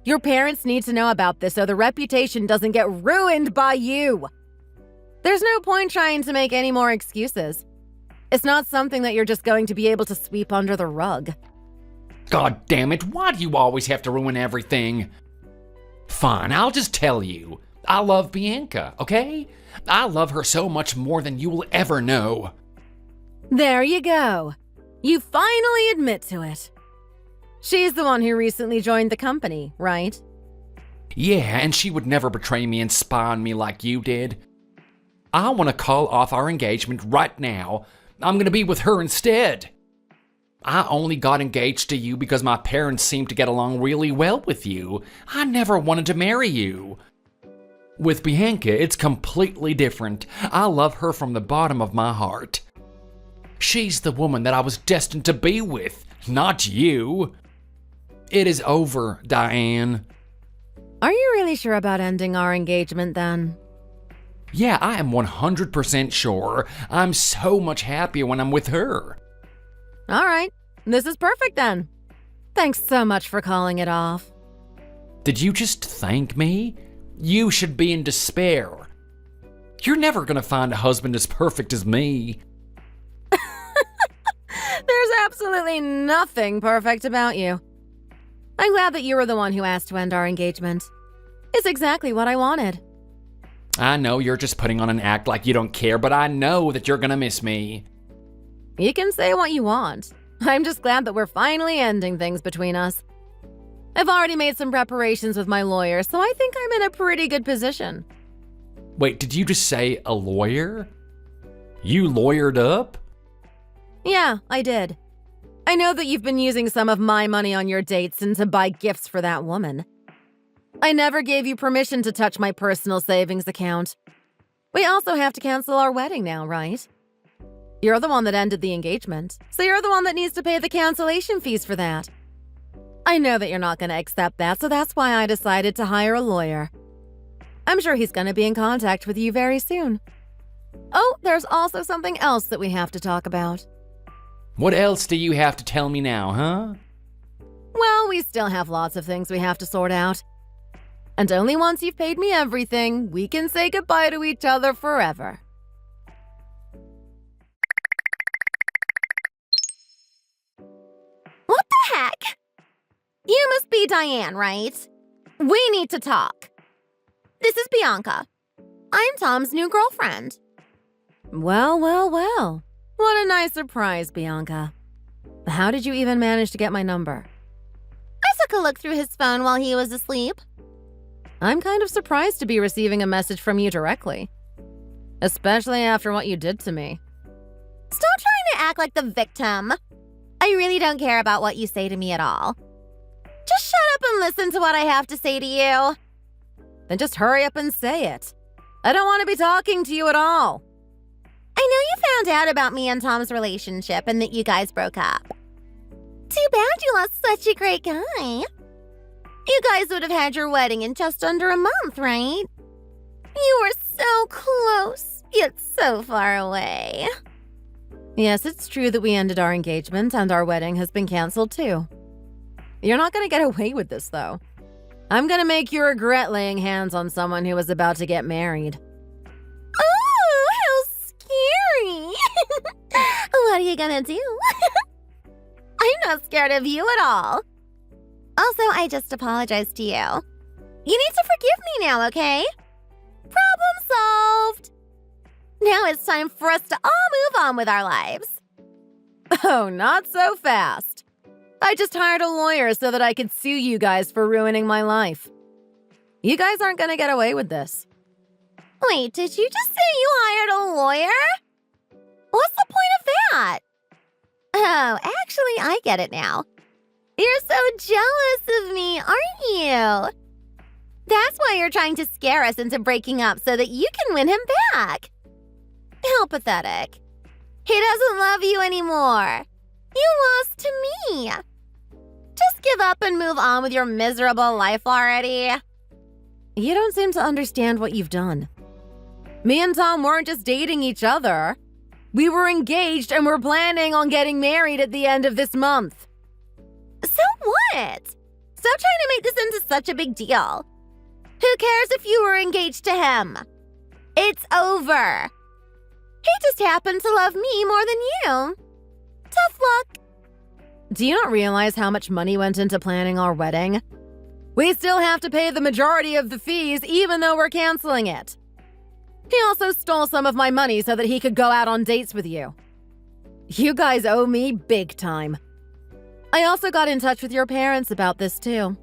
Your parents need to know about this so the reputation doesn't get ruined by you. There's no point trying to make any more excuses. It's not something that you're just going to be able to sweep under the rug. God damn it, why do you always have to ruin everything? Fine, I'll just tell you. I love Bianca, okay? I love her so much more than you will ever know. There you go. You finally admit to it. She's the one who recently joined the company, right? Yeah, and she would never betray me and spy on me like you did. I want to call off our engagement right now. I'm going to be with her instead. I only got engaged to you because my parents seemed to get along really well with you. I never wanted to marry you. With Bianca, it's completely different. I love her from the bottom of my heart. She's the woman that I was destined to be with, not you. It is over, Diane. Are you really sure about ending our engagement then? Yeah, I am 100% sure. I'm so much happier when I'm with her. All right, this is perfect then. Thanks so much for calling it off. Did you just thank me? You should be in despair. You're never gonna find a husband as perfect as me. There's absolutely nothing perfect about you. I'm glad that you were the one who asked to end our engagement. It's exactly what I wanted. I know you're just putting on an act like you don't care, but I know that you're gonna miss me. You can say what you want. I'm just glad that we're finally ending things between us. I've already made some preparations with my lawyer, so I think I'm in a pretty good position. Wait, did you just say a lawyer? You lawyered up? Yeah, I did. I know that you've been using some of my money on your dates and to buy gifts for that woman. I never gave you permission to touch my personal savings account. We also have to cancel our wedding now, right? You're the one that ended the engagement, so you're the one that needs to pay the cancellation fees for that. I know that you're not going to accept that, so that's why I decided to hire a lawyer. I'm sure he's going to be in contact with you very soon. Oh, there's also something else that we have to talk about. What else do you have to tell me now, huh? Well, we still have lots of things we have to sort out. And only once you've paid me everything, we can say goodbye to each other forever. What the heck? You must be Diane, right? We need to talk. This is Bianca. I'm Tom's new girlfriend. Well, well, well. What a nice surprise, Bianca. How did you even manage to get my number? I took a look through his phone while he was asleep. I'm kind of surprised to be receiving a message from you directly. Especially after what you did to me. Stop trying to act like the victim. I really don't care about what you say to me at all. Just shut up and listen to what I have to say to you. Then just hurry up and say it. I don't want to be talking to you at all. I know you found out about me and Tom's relationship and that you guys broke up. Too bad you lost such a great guy. You guys would have had your wedding in just under a month, right? You were so close, yet so far away. Yes, it's true that we ended our engagement and our wedding has been canceled too. You're not going to get away with this, though. I'm going to make you regret laying hands on someone who was about to get married. Oh, how scary. What are you gonna do? I'm not scared of you at all. Also, I just apologized to you. You need to forgive me now, okay? Problem solved. Now it's time for us to all move on with our lives. Oh, not so fast. I just hired a lawyer so that I could sue you guys for ruining my life. You guys aren't going to get away with this. Wait, did you just say you hired a lawyer? What's the point of that? Oh, actually, I get it now. You're so jealous of me, aren't you? That's why you're trying to scare us into breaking up so that you can win him back. How pathetic. He doesn't love you anymore. You lost to me. Just give up and move on with your miserable life already. You don't seem to understand what you've done. Me and Tom weren't just dating each other. We were engaged and we're planning on getting married at the end of this month. So what? Stop trying to make this into such a big deal. Who cares if you were engaged to him? It's over. He just happened to love me more than you. Tough luck. Do you not realize how much money went into planning our wedding? We still have to pay the majority of the fees even though we're canceling it. He also stole some of my money so that he could go out on dates with you. You guys owe me big time. I also got in touch with your parents about this too.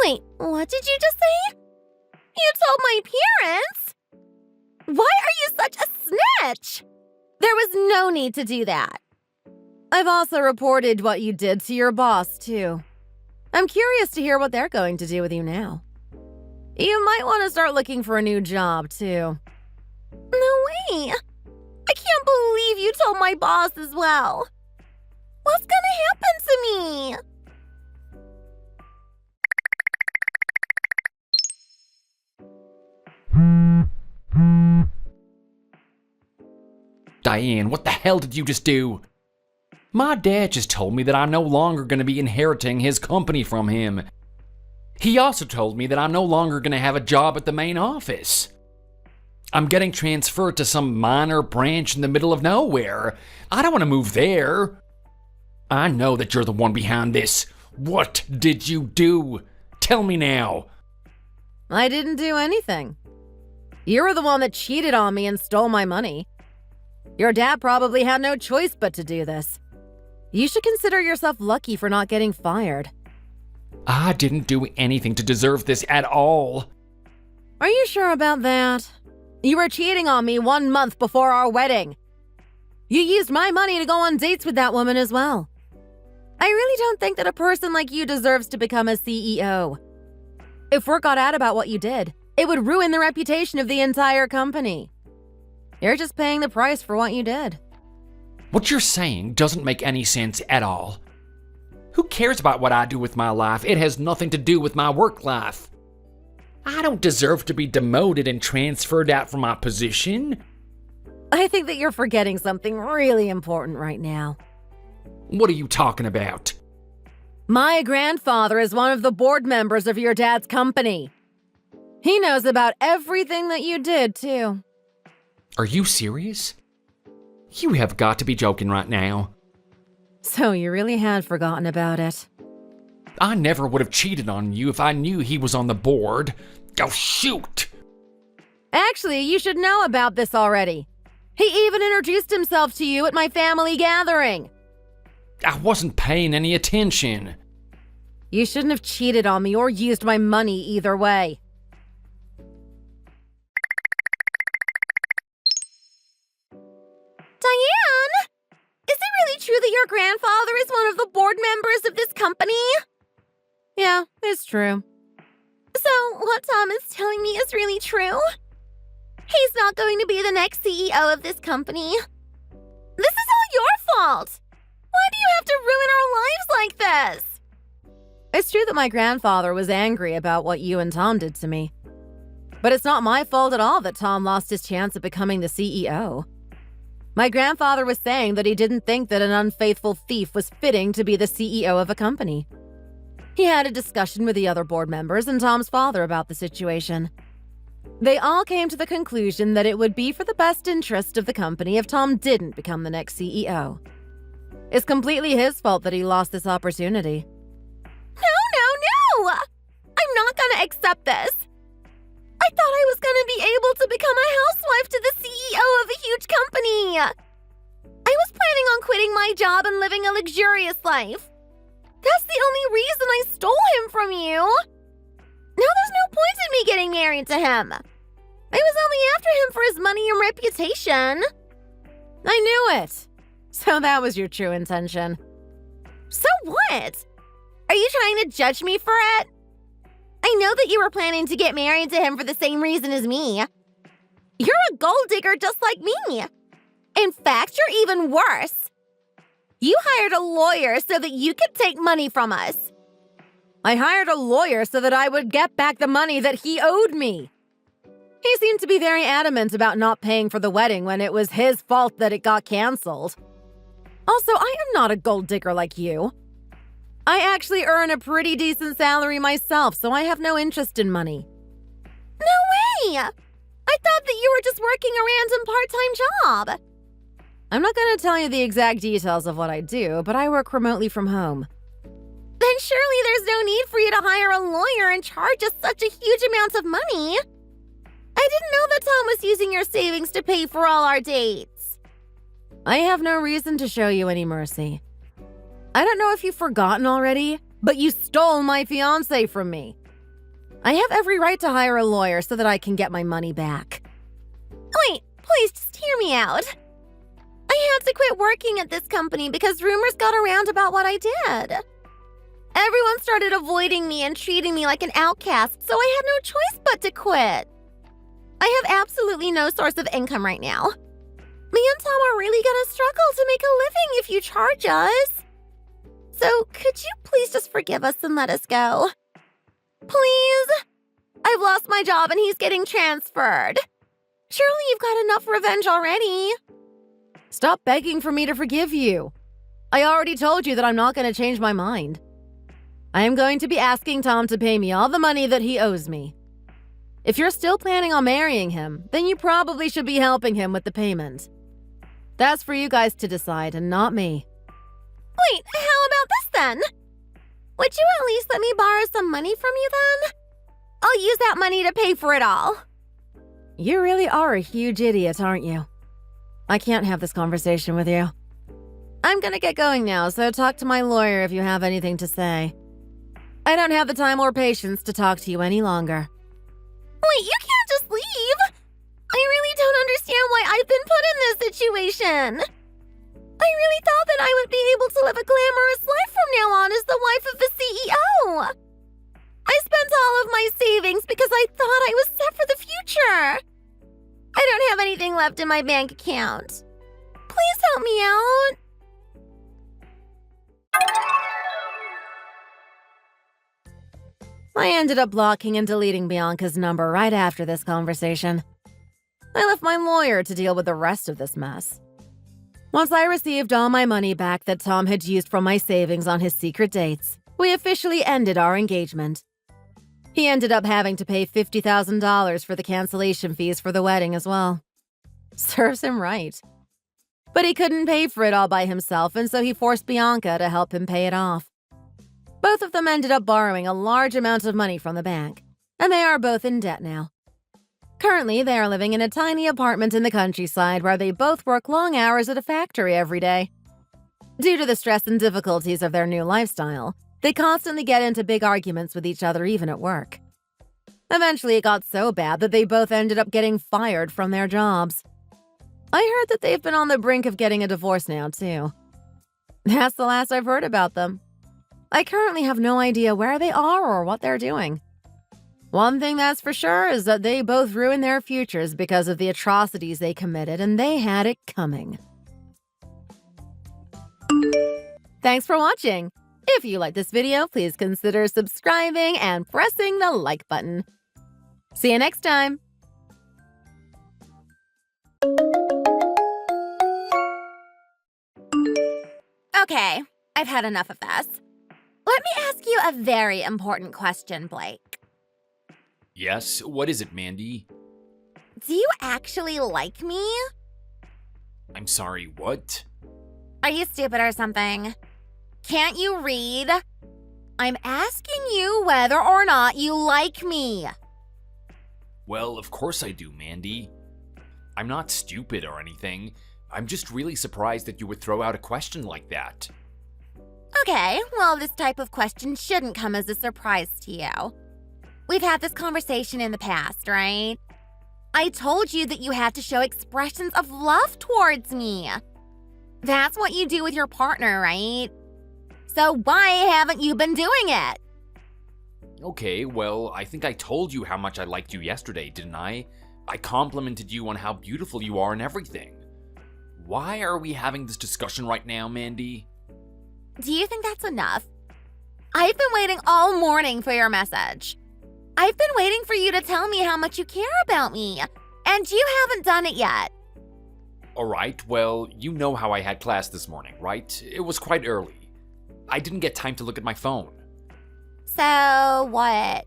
Wait, what did you just say? You told my parents? Why are you such a snitch? There was no need to do that. I've also reported what you did to your boss too. I'm curious to hear what they're going to do with you now. You might want to start looking for a new job too. No way. I can't believe you told my boss as well. What's gonna happen to me? Diane, what the hell did you just do? My dad just told me that I'm no longer going to be inheriting his company from him. He also told me that I'm no longer going to have a job at the main office. I'm getting transferred to some minor branch in the middle of nowhere. I don't want to move there. I know that you're the one behind this. What did you do? Tell me now. I didn't do anything. You were the one that cheated on me and stole my money. Your dad probably had no choice but to do this. You should consider yourself lucky for not getting fired. I didn't do anything to deserve this at all. Are you sure about that? You were cheating on me 1 month before our wedding. You used my money to go on dates with that woman as well. I really don't think that a person like you deserves to become a CEO. If word got out about what you did, it would ruin the reputation of the entire company. You're just paying the price for what you did. What you're saying doesn't make any sense at all. Who cares about what I do with my life? It has nothing to do with my work life. I don't deserve to be demoted and transferred out from my position. I think that you're forgetting something really important right now. What are you talking about? My grandfather is one of the board members of your dad's company. He knows about everything that you did, too. Are you serious? You have got to be joking right now. So you really had forgotten about it. I never would have cheated on you if I knew he was on the board. Oh, shoot! Actually, you should know about this already. He even introduced himself to you at my family gathering. I wasn't paying any attention. You shouldn't have cheated on me or used my money either way. Diane! Is it really true that your grandfather is one of the board members of this company? Yeah, it's true. So, what Tom is telling me is really true? He's not going to be the next CEO of this company. This is all your fault! Why do you have to ruin our lives like this? It's true that my grandfather was angry about what you and Tom did to me. But it's not my fault at all that Tom lost his chance of becoming the CEO. My grandfather was saying that he didn't think that an unfaithful thief was fitting to be the CEO of a company. He had a discussion with the other board members and Tom's father about the situation. They all came to the conclusion that it would be for the best interest of the company if Tom didn't become the next CEO. It's completely his fault that he lost this opportunity. No! I'm not gonna accept this. I thought I was gonna be able to become a housewife to the CEO of a huge company. I was planning on quitting my job and living a luxurious life. That's the only reason I stole him from you. Now there's no point in me getting married to him. I was only after him for his money and reputation. I knew it. So that was your true intention. So what? Are you trying to judge me for it? I know that you were planning to get married to him for the same reason as me. You're a gold digger just like me. In fact, you're even worse. You hired a lawyer so that you could take money from us. I hired a lawyer so that I would get back the money that he owed me. He seemed to be very adamant about not paying for the wedding when it was his fault that it got canceled. Also, I am not a gold digger like you. I actually earn a pretty decent salary myself, so I have no interest in money. No way! I thought that you were just working a random part-time job. I'm not going to tell you the exact details of what I do, but I work remotely from home. Then surely there's no need for you to hire a lawyer and charge us such a huge amount of money. I didn't know that Tom was using your savings to pay for all our dates. I have no reason to show you any mercy. I don't know if you've forgotten already, but you stole my fiancé from me. I have every right to hire a lawyer so that I can get my money back. Wait, please just hear me out. I had to quit working at this company because rumors got around about what I did. Everyone started avoiding me and treating me like an outcast, so I had no choice but to quit. I have absolutely no source of income right now. Me and Tom are really gonna struggle to make a living if you charge us. So could you please just forgive us and let us go? Please? I've lost my job and he's getting transferred. Surely you've got enough revenge already. Stop begging for me to forgive you. I already told you that I'm not going to change my mind. I am going to be asking Tom to pay me all the money that he owes me. If you're still planning on marrying him, then you probably should be helping him with the payment. That's for you guys to decide and not me. Wait, how about this then? Would you at least let me borrow some money from you then? I'll use that money to pay for it all. You really are a huge idiot, aren't you? I can't have this conversation with you. I'm gonna get going now, so talk to my lawyer if you have anything to say. I don't have the time or patience to talk to you any longer. Wait, you can't just leave! I really don't understand why I've been put in this situation. I really thought that I would be able to live a glamorous life from now on as the wife of the CEO. I spent all of my savings because I thought I was set for the future. I don't have anything left in my bank account. Please help me out. I ended up blocking and deleting Bianca's number right after this conversation. I left my lawyer to deal with the rest of this mess. Once I received all my money back that Tom had used from my savings on his secret dates, we officially ended our engagement. He ended up having to pay $50,000 for the cancellation fees for the wedding as well. Serves him right. But he couldn't pay for it all by himself, and so he forced Bianca to help him pay it off. Both of them ended up borrowing a large amount of money from the bank, and they are both in debt now. Currently, they are living in a tiny apartment in the countryside where they both work long hours at a factory every day. Due to the stress and difficulties of their new lifestyle, they constantly get into big arguments with each other even at work. Eventually, it got so bad that they both ended up getting fired from their jobs. I heard that they've been on the brink of getting a divorce now, too. That's the last I've heard about them. I currently have no idea where they are or what they're doing. One thing that's for sure is that they both ruined their futures because of the atrocities they committed, and they had it coming. Thanks for watching. If you like this video, please consider subscribing and pressing the like button. See you next time. Okay, I've had enough of this. Let me ask you a very important question, Blake. Yes, what is it, Mandy? Do you actually like me? I'm sorry, what? Are you stupid or something? Can't you read? I'm asking you whether or not you like me. Well, of course I do, Mandy. I'm not stupid or anything. I'm just really surprised that you would throw out a question like that. Okay, well, this type of question shouldn't come as a surprise to you. We've had this conversation in the past, right? I told you that you had to show expressions of love towards me. That's what you do with your partner, right? So why haven't you been doing it? Okay, well, I think I told you how much I liked you yesterday, didn't I? I complimented you on how beautiful you are and everything. Why are we having this discussion right now, Mandy? Do you think that's enough? I've been waiting all morning for your message. I've been waiting for you to tell me how much you care about me, and you haven't done it yet. Alright, well, you know how I had class this morning, right? It was quite early. I didn't get time to look at my phone. So what?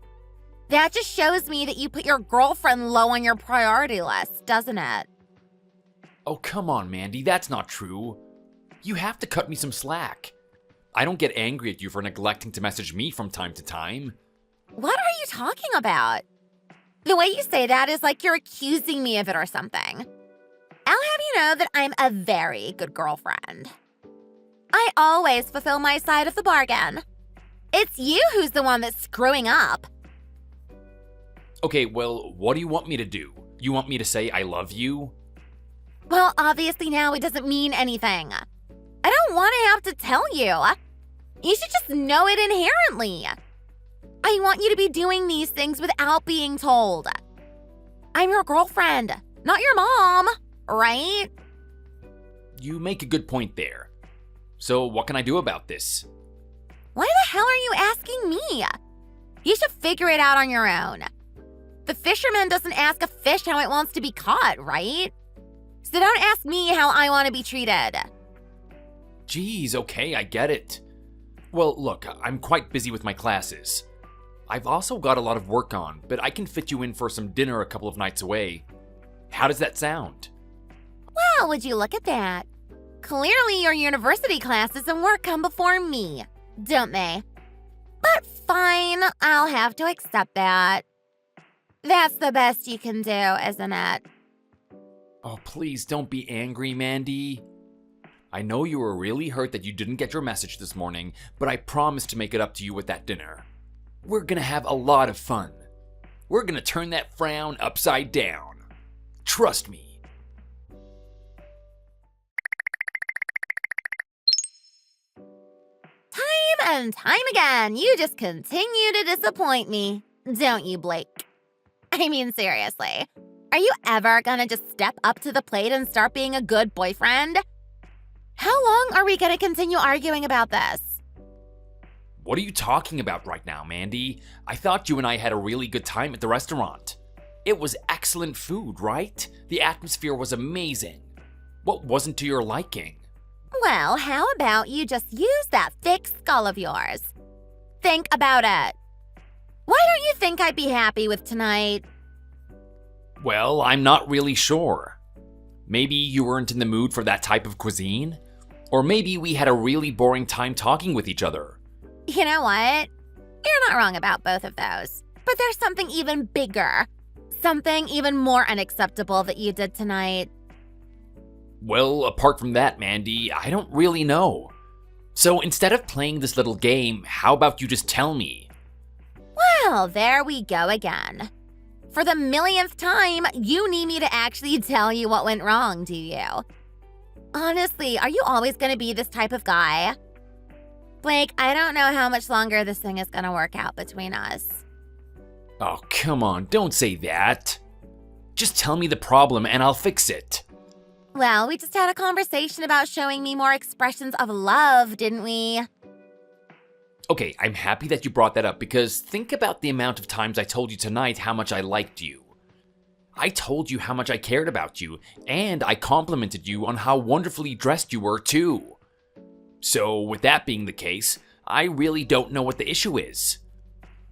That just shows me that you put your girlfriend low on your priority list, doesn't it? Oh, come on, Mandy, that's not true. You have to cut me some slack. I don't get angry at you for neglecting to message me from time to time. What are you talking about? The way you say that is like you're accusing me of it or something. I'll have you know that I'm a very good girlfriend. I always fulfill my side of the bargain. It's you who's the one that's screwing up. Okay, well, what do you want me to do? You want me to say I love you? Well, obviously now it doesn't mean anything. I don't want to have to tell you. You should just know it inherently. I want you to be doing these things without being told. I'm your girlfriend, not your mom, right? You make a good point there. So what can I do about this? Why the hell are you asking me? You should figure it out on your own. The fisherman doesn't ask a fish how it wants to be caught, right? So don't ask me how I want to be treated. Geez, okay, I get it. Well, look, I'm quite busy with my classes. I've also got a lot of work on, but I can fit you in for some dinner a couple of nights away. How does that sound? Well, would you look at that? Clearly your university classes and work come before me, don't they? But fine, I'll have to accept that. That's the best you can do, isn't it? Oh, please don't be angry, Mandy. I know you were really hurt that you didn't get your message this morning, but I promise to make it up to you with that dinner. We're gonna have a lot of fun. We're gonna turn that frown upside down. Trust me. Time and time again, you just continue to disappoint me, don't you, Blake? I mean, seriously, are you ever gonna just step up to the plate and start being a good boyfriend? How long are we gonna continue arguing about this? What are you talking about right now, Mandy? I thought you and I had a really good time at the restaurant. It was excellent food, right? The atmosphere was amazing. What wasn't to your liking? Well, how about you just use that thick skull of yours? Think about it. Why don't you think I'd be happy with tonight? Well, I'm not really sure. Maybe you weren't in the mood for that type of cuisine? Or maybe we had a really boring time talking with each other. You know what? You're not wrong about both of those. But there's something even bigger. Something even more unacceptable that you did tonight. Well, apart from that, Mandy, I don't really know. So instead of playing this little game, how about you just tell me? Well, there we go again. For the millionth time, you need me to actually tell you what went wrong, do you? Honestly, are you always going to be this type of guy? Blake, I don't know how much longer this thing is going to work out between us. Oh, come on, don't say that. Just tell me the problem and I'll fix it. Well, we just had a conversation about showing me more expressions of love, didn't we? Okay, I'm happy that you brought that up because think about the amount of times I told you tonight how much I liked you. I told you how much I cared about you, and I complimented you on how wonderfully dressed you were too. So, with that being the case, I really don't know what the issue is.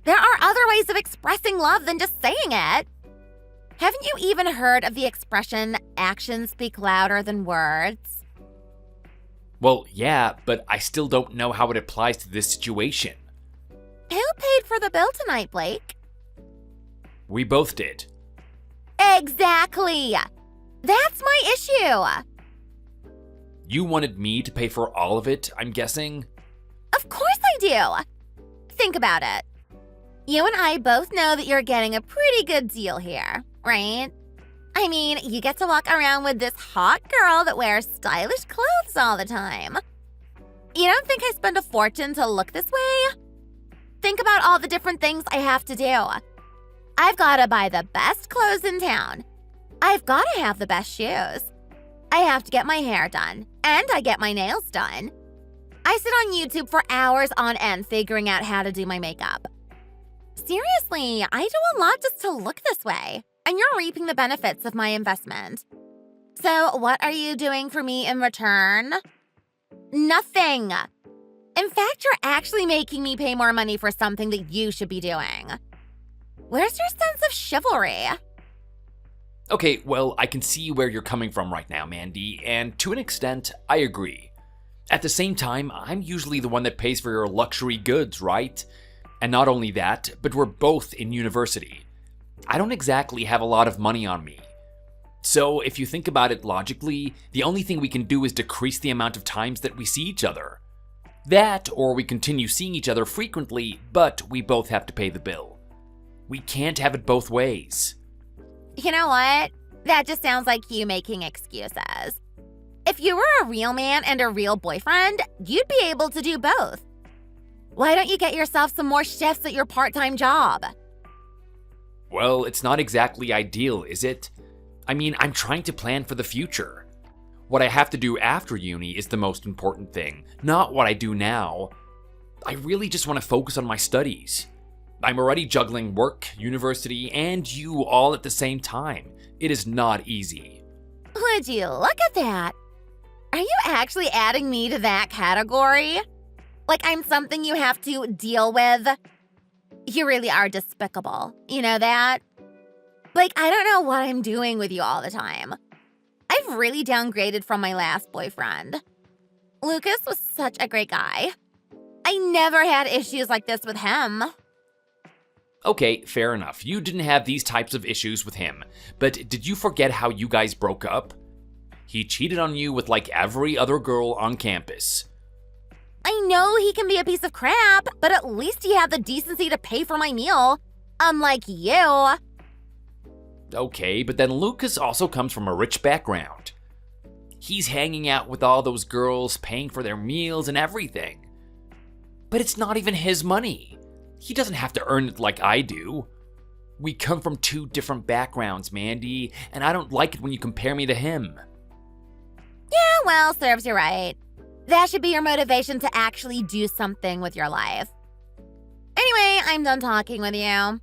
There are other ways of expressing love than just saying it. Haven't you even heard of the expression, actions speak louder than words? Well, yeah, but I still don't know how it applies to this situation. Who paid for the bill tonight, Blake? We both did. Exactly! That's my issue! You wanted me to pay for all of it, I'm guessing? Of course I do! Think about it. You and I both know that you're getting a pretty good deal here, right? I mean, you get to walk around with this hot girl that wears stylish clothes all the time. You don't think I spend a fortune to look this way? Think about all the different things I have to do. I've got to buy the best clothes in town. I've got to have the best shoes. I have to get my hair done, and I get my nails done. I sit on YouTube for hours on end figuring out how to do my makeup. Seriously, I do a lot just to look this way, and you're reaping the benefits of my investment. So what are you doing for me in return? Nothing. In fact, you're actually making me pay more money for something that you should be doing. Where's your sense of chivalry? Okay, well, I can see where you're coming from right now, Mandy, and to an extent, I agree. At the same time, I'm usually the one that pays for your luxury goods, right? And not only that, but we're both in university. I don't exactly have a lot of money on me. So if you think about it logically, the only thing we can do is decrease the amount of times that we see each other. That, or we continue seeing each other frequently, but we both have to pay the bill. We can't have it both ways. You know what? That just sounds like you making excuses. If you were a real man and a real boyfriend, you'd be able to do both. Why don't you get yourself some more shifts at your part-time job? Well, it's not exactly ideal, is it? I mean, I'm trying to plan for the future. What I have to do after uni is the most important thing, not what I do now. I really just want to focus on my studies. I'm already juggling work, university, and you all at the same time. It is not easy. Would you look at that? Are you actually adding me to that category? Like I'm something you have to deal with. You really are despicable. You know that? Like, I don't know what I'm doing with you all the time. I've really downgraded from my last boyfriend. Lucas was such a great guy. I never had issues like this with him. Okay, fair enough. You didn't have these types of issues with him. But did you forget how you guys broke up? He cheated on you with like every other girl on campus. I know he can be a piece of crap, but at least he had the decency to pay for my meal. Unlike you. Okay, but then Lucas also comes from a rich background. He's hanging out with all those girls, paying for their meals and everything. But it's not even his money. He doesn't have to earn it like I do. We come from two different backgrounds, Mandy, and I don't like it when you compare me to him. Yeah, well, serves you right. That should be your motivation to actually do something with your life. Anyway, I'm done talking with you.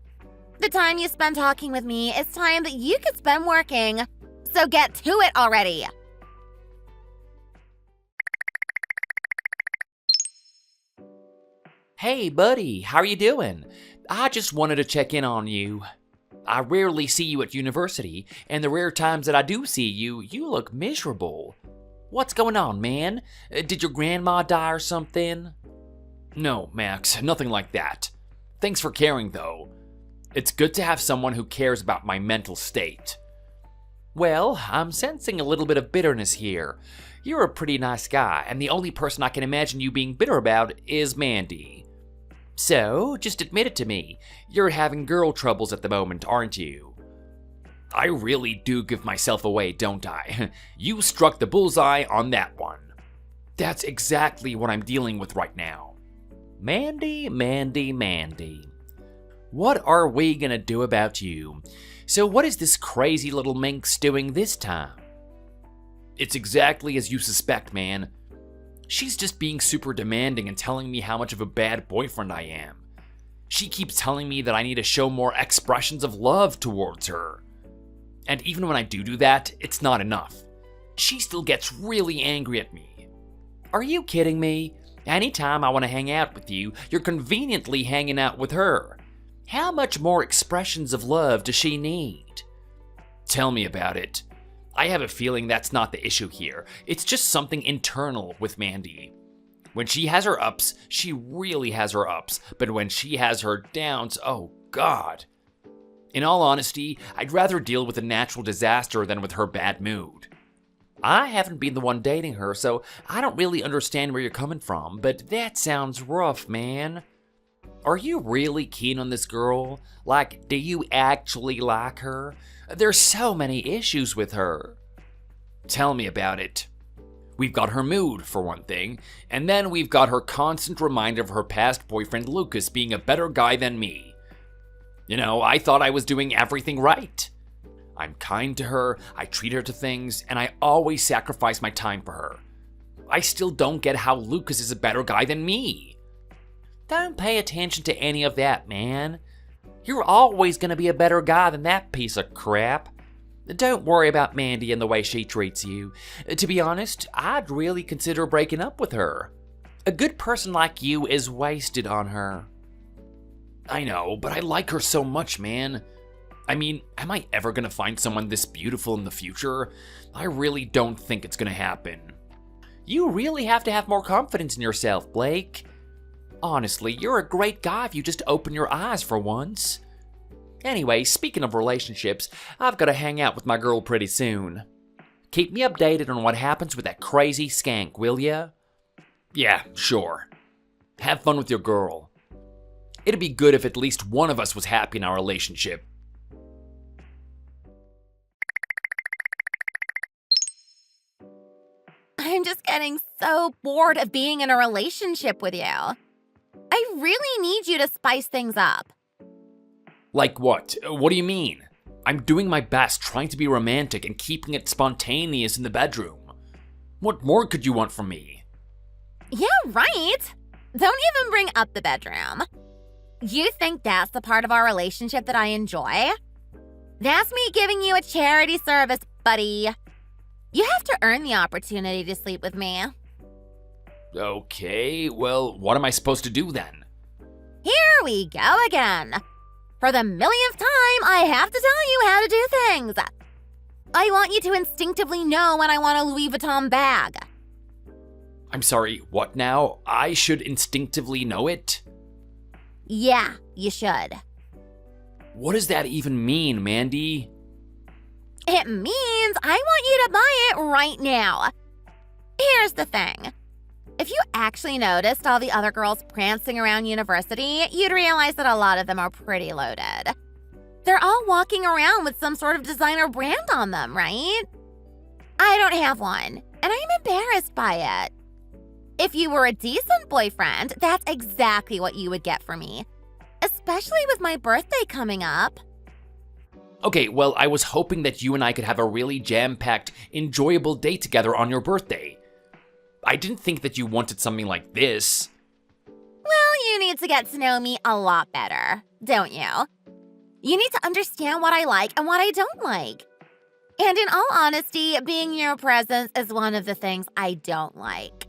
The time you spend talking with me is time that you could spend working. So get to it already. Hey, buddy, how are you doing? I just wanted to check in on you. I rarely see you at university, and the rare times that I do see you, you look miserable. What's going on, man? Did your grandma die or something? No, Max, nothing like that. Thanks for caring, though. It's good to have someone who cares about my mental state. Well, I'm sensing a little bit of bitterness here. You're a pretty nice guy, and the only person I can imagine you being bitter about is Mandy. So, just admit it to me. You're having girl troubles at the moment, aren't you? I really do give myself away, don't I? You struck the bullseye on that one. That's exactly what I'm dealing with right now. Mandy, Mandy, Mandy. What are we gonna do about you? So what is this crazy little minx doing this time? It's exactly as you suspect, man. She's just being super demanding and telling me how much of a bad boyfriend I am. She keeps telling me that I need to show more expressions of love towards her. And even when I do that, it's not enough. She still gets really angry at me. Are you kidding me? Anytime I want to hang out with you, you're conveniently hanging out with her. How much more expressions of love does she need? Tell me about it. I have a feeling that's not the issue here. It's just something internal with Mandy. When she has her ups, she really has her ups. But when she has her downs, oh God. In all honesty, I'd rather deal with a natural disaster than with her bad mood. I haven't been the one dating her, so I don't really understand where you're coming from, but that sounds rough, man. Are you really keen on this girl? Like, do you actually like her? There's so many issues with her. Tell me about it. We've got her mood, for one thing, and then we've got her constant reminder of her past boyfriend Lucas being a better guy than me. You know, I thought I was doing everything right. I'm kind to her, I treat her to things, and I always sacrifice my time for her. I still don't get how Lucas is a better guy than me. Don't pay attention to any of that, man. You're always gonna be a better guy than that piece of crap. Don't worry about Mandy and the way she treats you. To be honest, I'd really consider breaking up with her. A good person like you is wasted on her. I know, but I like her so much, man. I mean, am I ever gonna find someone this beautiful in the future? I really don't think it's gonna happen. You really have to have more confidence in yourself, Blake. Honestly, you're a great guy if you just open your eyes for once. Anyway, speaking of relationships, I've got to hang out with my girl pretty soon. Keep me updated on what happens with that crazy skank, will ya? Yeah, sure. Have fun with your girl. It'd be good if at least one of us was happy in our relationship. I'm just getting so bored of being in a relationship with you. I really need you to spice things up. Like what? What do you mean? I'm doing my best trying to be romantic and keeping it spontaneous in the bedroom. What more could you want from me? Yeah, right. Don't even bring up the bedroom. You think that's the part of our relationship that I enjoy? That's me giving you a charity service, buddy. You have to earn the opportunity to sleep with me. Okay, well, what am I supposed to do then? Here we go again. For the millionth time, I have to tell you how to do things. I want you to instinctively know when I want a Louis Vuitton bag. I'm sorry, what now? I should instinctively know it? Yeah, you should. What does that even mean, Mandy? It means I want you to buy it right now. Here's the thing. If you actually noticed all the other girls prancing around university, you'd realize that a lot of them are pretty loaded. They're all walking around with some sort of designer brand on them, right? I don't have one, and I'm embarrassed by it. If you were a decent boyfriend, that's exactly what you would get for me. Especially with my birthday coming up. Okay, well, I was hoping that you and I could have a really jam-packed, enjoyable day together on your birthday. I didn't think that you wanted something like this. Well, you need to get to know me a lot better, don't you? You need to understand what I like and what I don't like. And in all honesty, being in your presence is one of the things I don't like.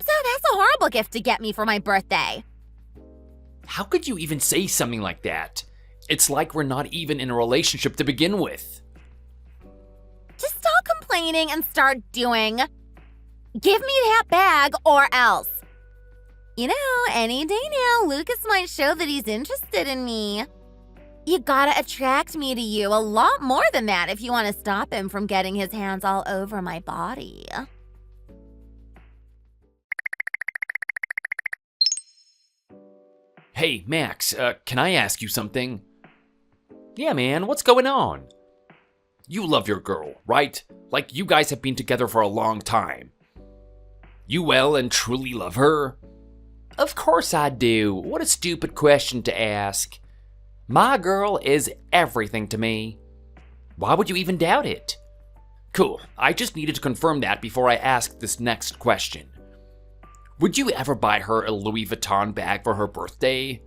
So that's a horrible gift to get me for my birthday. How could you even say something like that? It's like we're not even in a relationship to begin with. Just stop complaining and start doing. Give me that bag or else. You know, any day now, Lucas might show that he's interested in me. You gotta attract me to you a lot more than that if you want to stop him from getting his hands all over my body. Hey, Max, can I ask you something? Yeah, man, what's going on? You love your girl, right? Like you guys have been together for a long time. You well and truly love her? Of course I do. What a stupid question to ask. My girl is everything to me. Why would you even doubt it? Cool, I just needed to confirm that before I ask this next question. Would you ever buy her a Louis Vuitton bag for her birthday?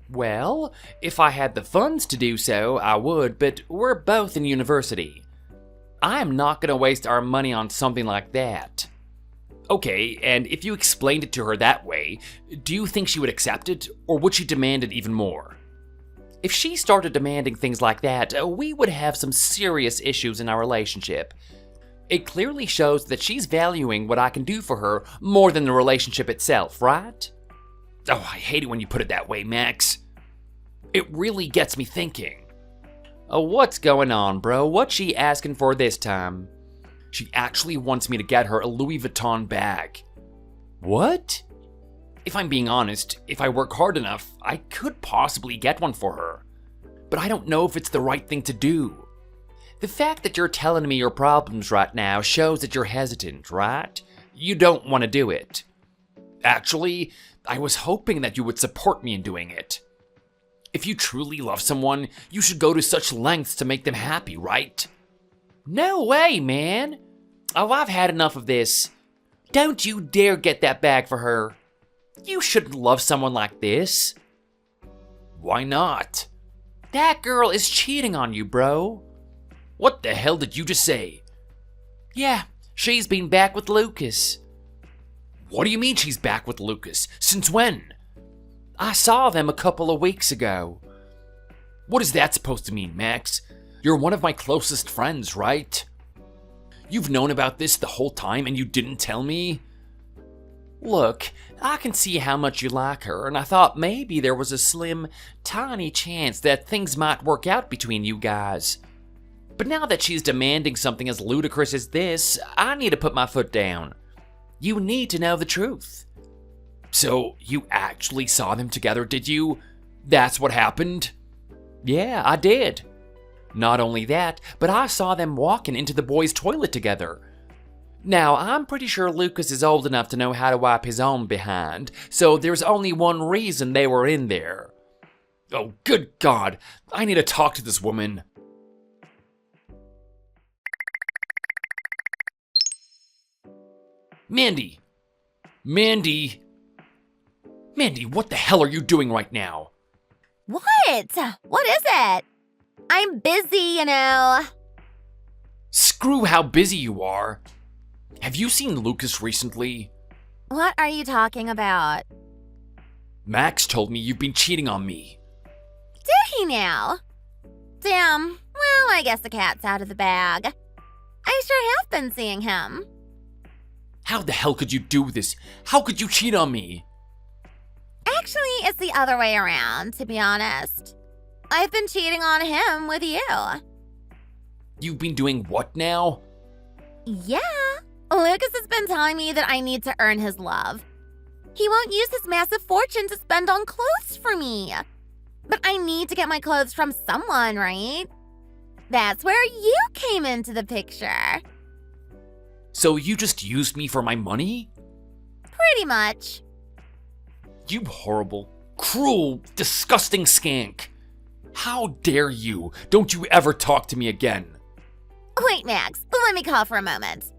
Well, if I had the funds to do so, I would, but we're both in university. I am not going to waste our money on something like that. Okay, and if you explained it to her that way, do you think she would accept it, or would she demand it even more? If she started demanding things like that, we would have some serious issues in our relationship. It clearly shows that she's valuing what I can do for her more than the relationship itself, right? Oh, I hate it when you put it that way, Max. It really gets me thinking. Oh, what's going on, bro? What's she asking for this time? She actually wants me to get her a Louis Vuitton bag. What? If I'm being honest, if I work hard enough, I could possibly get one for her. But I don't know if it's the right thing to do. The fact that you're telling me your problems right now shows that you're hesitant, right? You don't want to do it. Actually, I was hoping that you would support me in doing it. If you truly love someone, you should go to such lengths to make them happy, right? No way, man. Oh, I've had enough of this. Don't you dare get that bag for her. You shouldn't love someone like this. Why not? That girl is cheating on you, bro. What the hell did you just say? Yeah, she's been back with Lucas. What do you mean she's back with Lucas? Since when? I saw them a couple of weeks ago. What is that supposed to mean, Max? You're one of my closest friends, right? You've known about this the whole time and you didn't tell me? Look, I can see how much you like her, and I thought maybe there was a slim, tiny chance that things might work out between you guys. But now that she's demanding something as ludicrous as this, I need to put my foot down. You need to know the truth. So, you actually saw them together, did you? That's what happened? Yeah, I did. Not only that, but I saw them walking into the boys' toilet together. Now, I'm pretty sure Lucas is old enough to know how to wipe his own behind, so there's only one reason they were in there. Oh, good God, I need to talk to this woman. Mandy! Mandy! Mandy, what the hell are you doing right now? What? What is it? I'm busy, you know. Screw how busy you are. Have you seen Lucas recently? What are you talking about? Max told me you've been cheating on me. Did he now? Damn. Well, I guess the cat's out of the bag. I sure have been seeing him. How the hell could you do this? How could you cheat on me? Actually, it's the other way around, to be honest. I've been cheating on him with you. You've been doing what now? Yeah. Lucas has been telling me that I need to earn his love. He won't use his massive fortune to spend on clothes for me. But I need to get my clothes from someone, right? That's where you came into the picture. So you just used me for my money? Pretty much. You horrible, cruel, disgusting skank. How dare you? Don't you ever talk to me again. Wait, Max, let me call for a moment.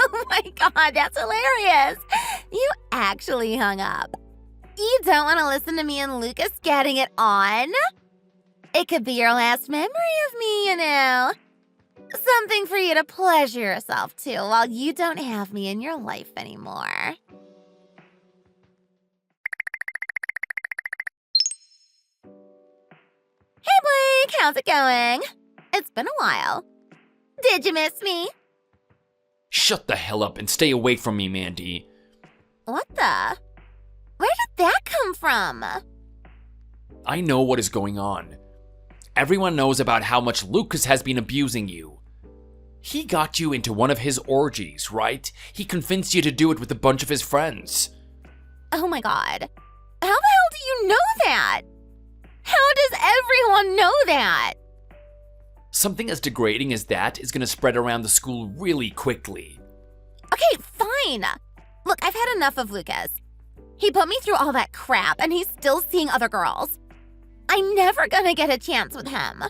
Oh my god, that's hilarious. You actually hung up. You don't want to listen to me and Lucas getting it on? It could be your last memory of me, you know. Something for you to pleasure yourself to while you don't have me in your life anymore. Hey Blake, how's it going? It's been a while. Did you miss me? Shut the hell up and stay away from me, Mandy. What the? Where did that come from? I know what is going on. Everyone knows about how much Lucas has been abusing you. He got you into one of his orgies, right? He convinced you to do it with a bunch of his friends. Oh my god. How the hell do you know that? How does everyone know that? Something as degrading as that is gonna spread around the school really quickly. Okay, fine. Look, I've had enough of Lucas. He put me through all that crap and he's still seeing other girls. I'm never gonna get a chance with him. I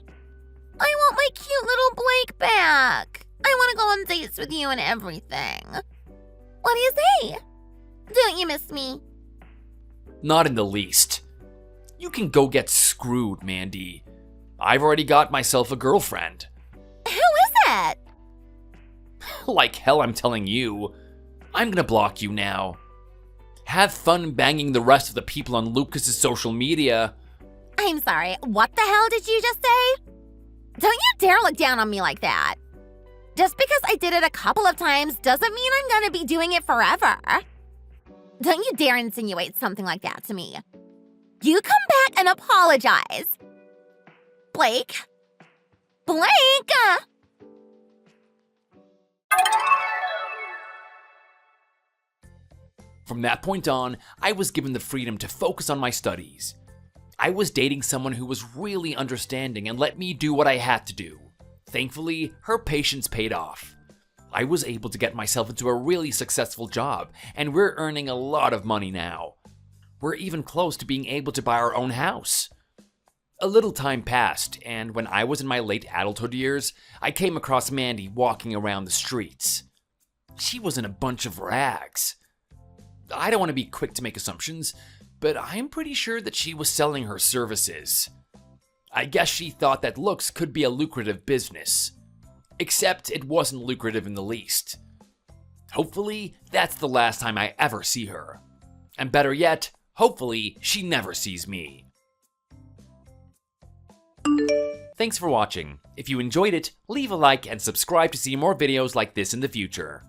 want my cute little Blake back. I want to go on dates with you and everything. What do you say? Don't you miss me? Not in the least. You can go get screwed, Mandy. I've already got myself a girlfriend. Who is it? Like hell, I'm telling you. I'm gonna block you now. Have fun banging the rest of the people on Lucas's social media. I'm sorry, what the hell did you just say? Don't you dare look down on me like that. Just because I did it a couple of times doesn't mean I'm gonna be doing it forever. Don't you dare insinuate something like that to me. You come back and apologize. Blake? Blake! From that point on, I was given the freedom to focus on my studies. I was dating someone who was really understanding and let me do what I had to do. Thankfully, her patience paid off. I was able to get myself into a really successful job, and we're earning a lot of money now. We're even close to being able to buy our own house. A little time passed, and when I was in my late adulthood years, I came across Mandy walking around the streets. She was in a bunch of rags. I don't want to be quick to make assumptions, but I'm pretty sure that she was selling her services. I guess she thought that looks could be a lucrative business. Except it wasn't lucrative in the least. Hopefully, that's the last time I ever see her. And better yet, hopefully, she never sees me. Thanks for watching. If you enjoyed it, leave a like and subscribe to see more videos like this in the future.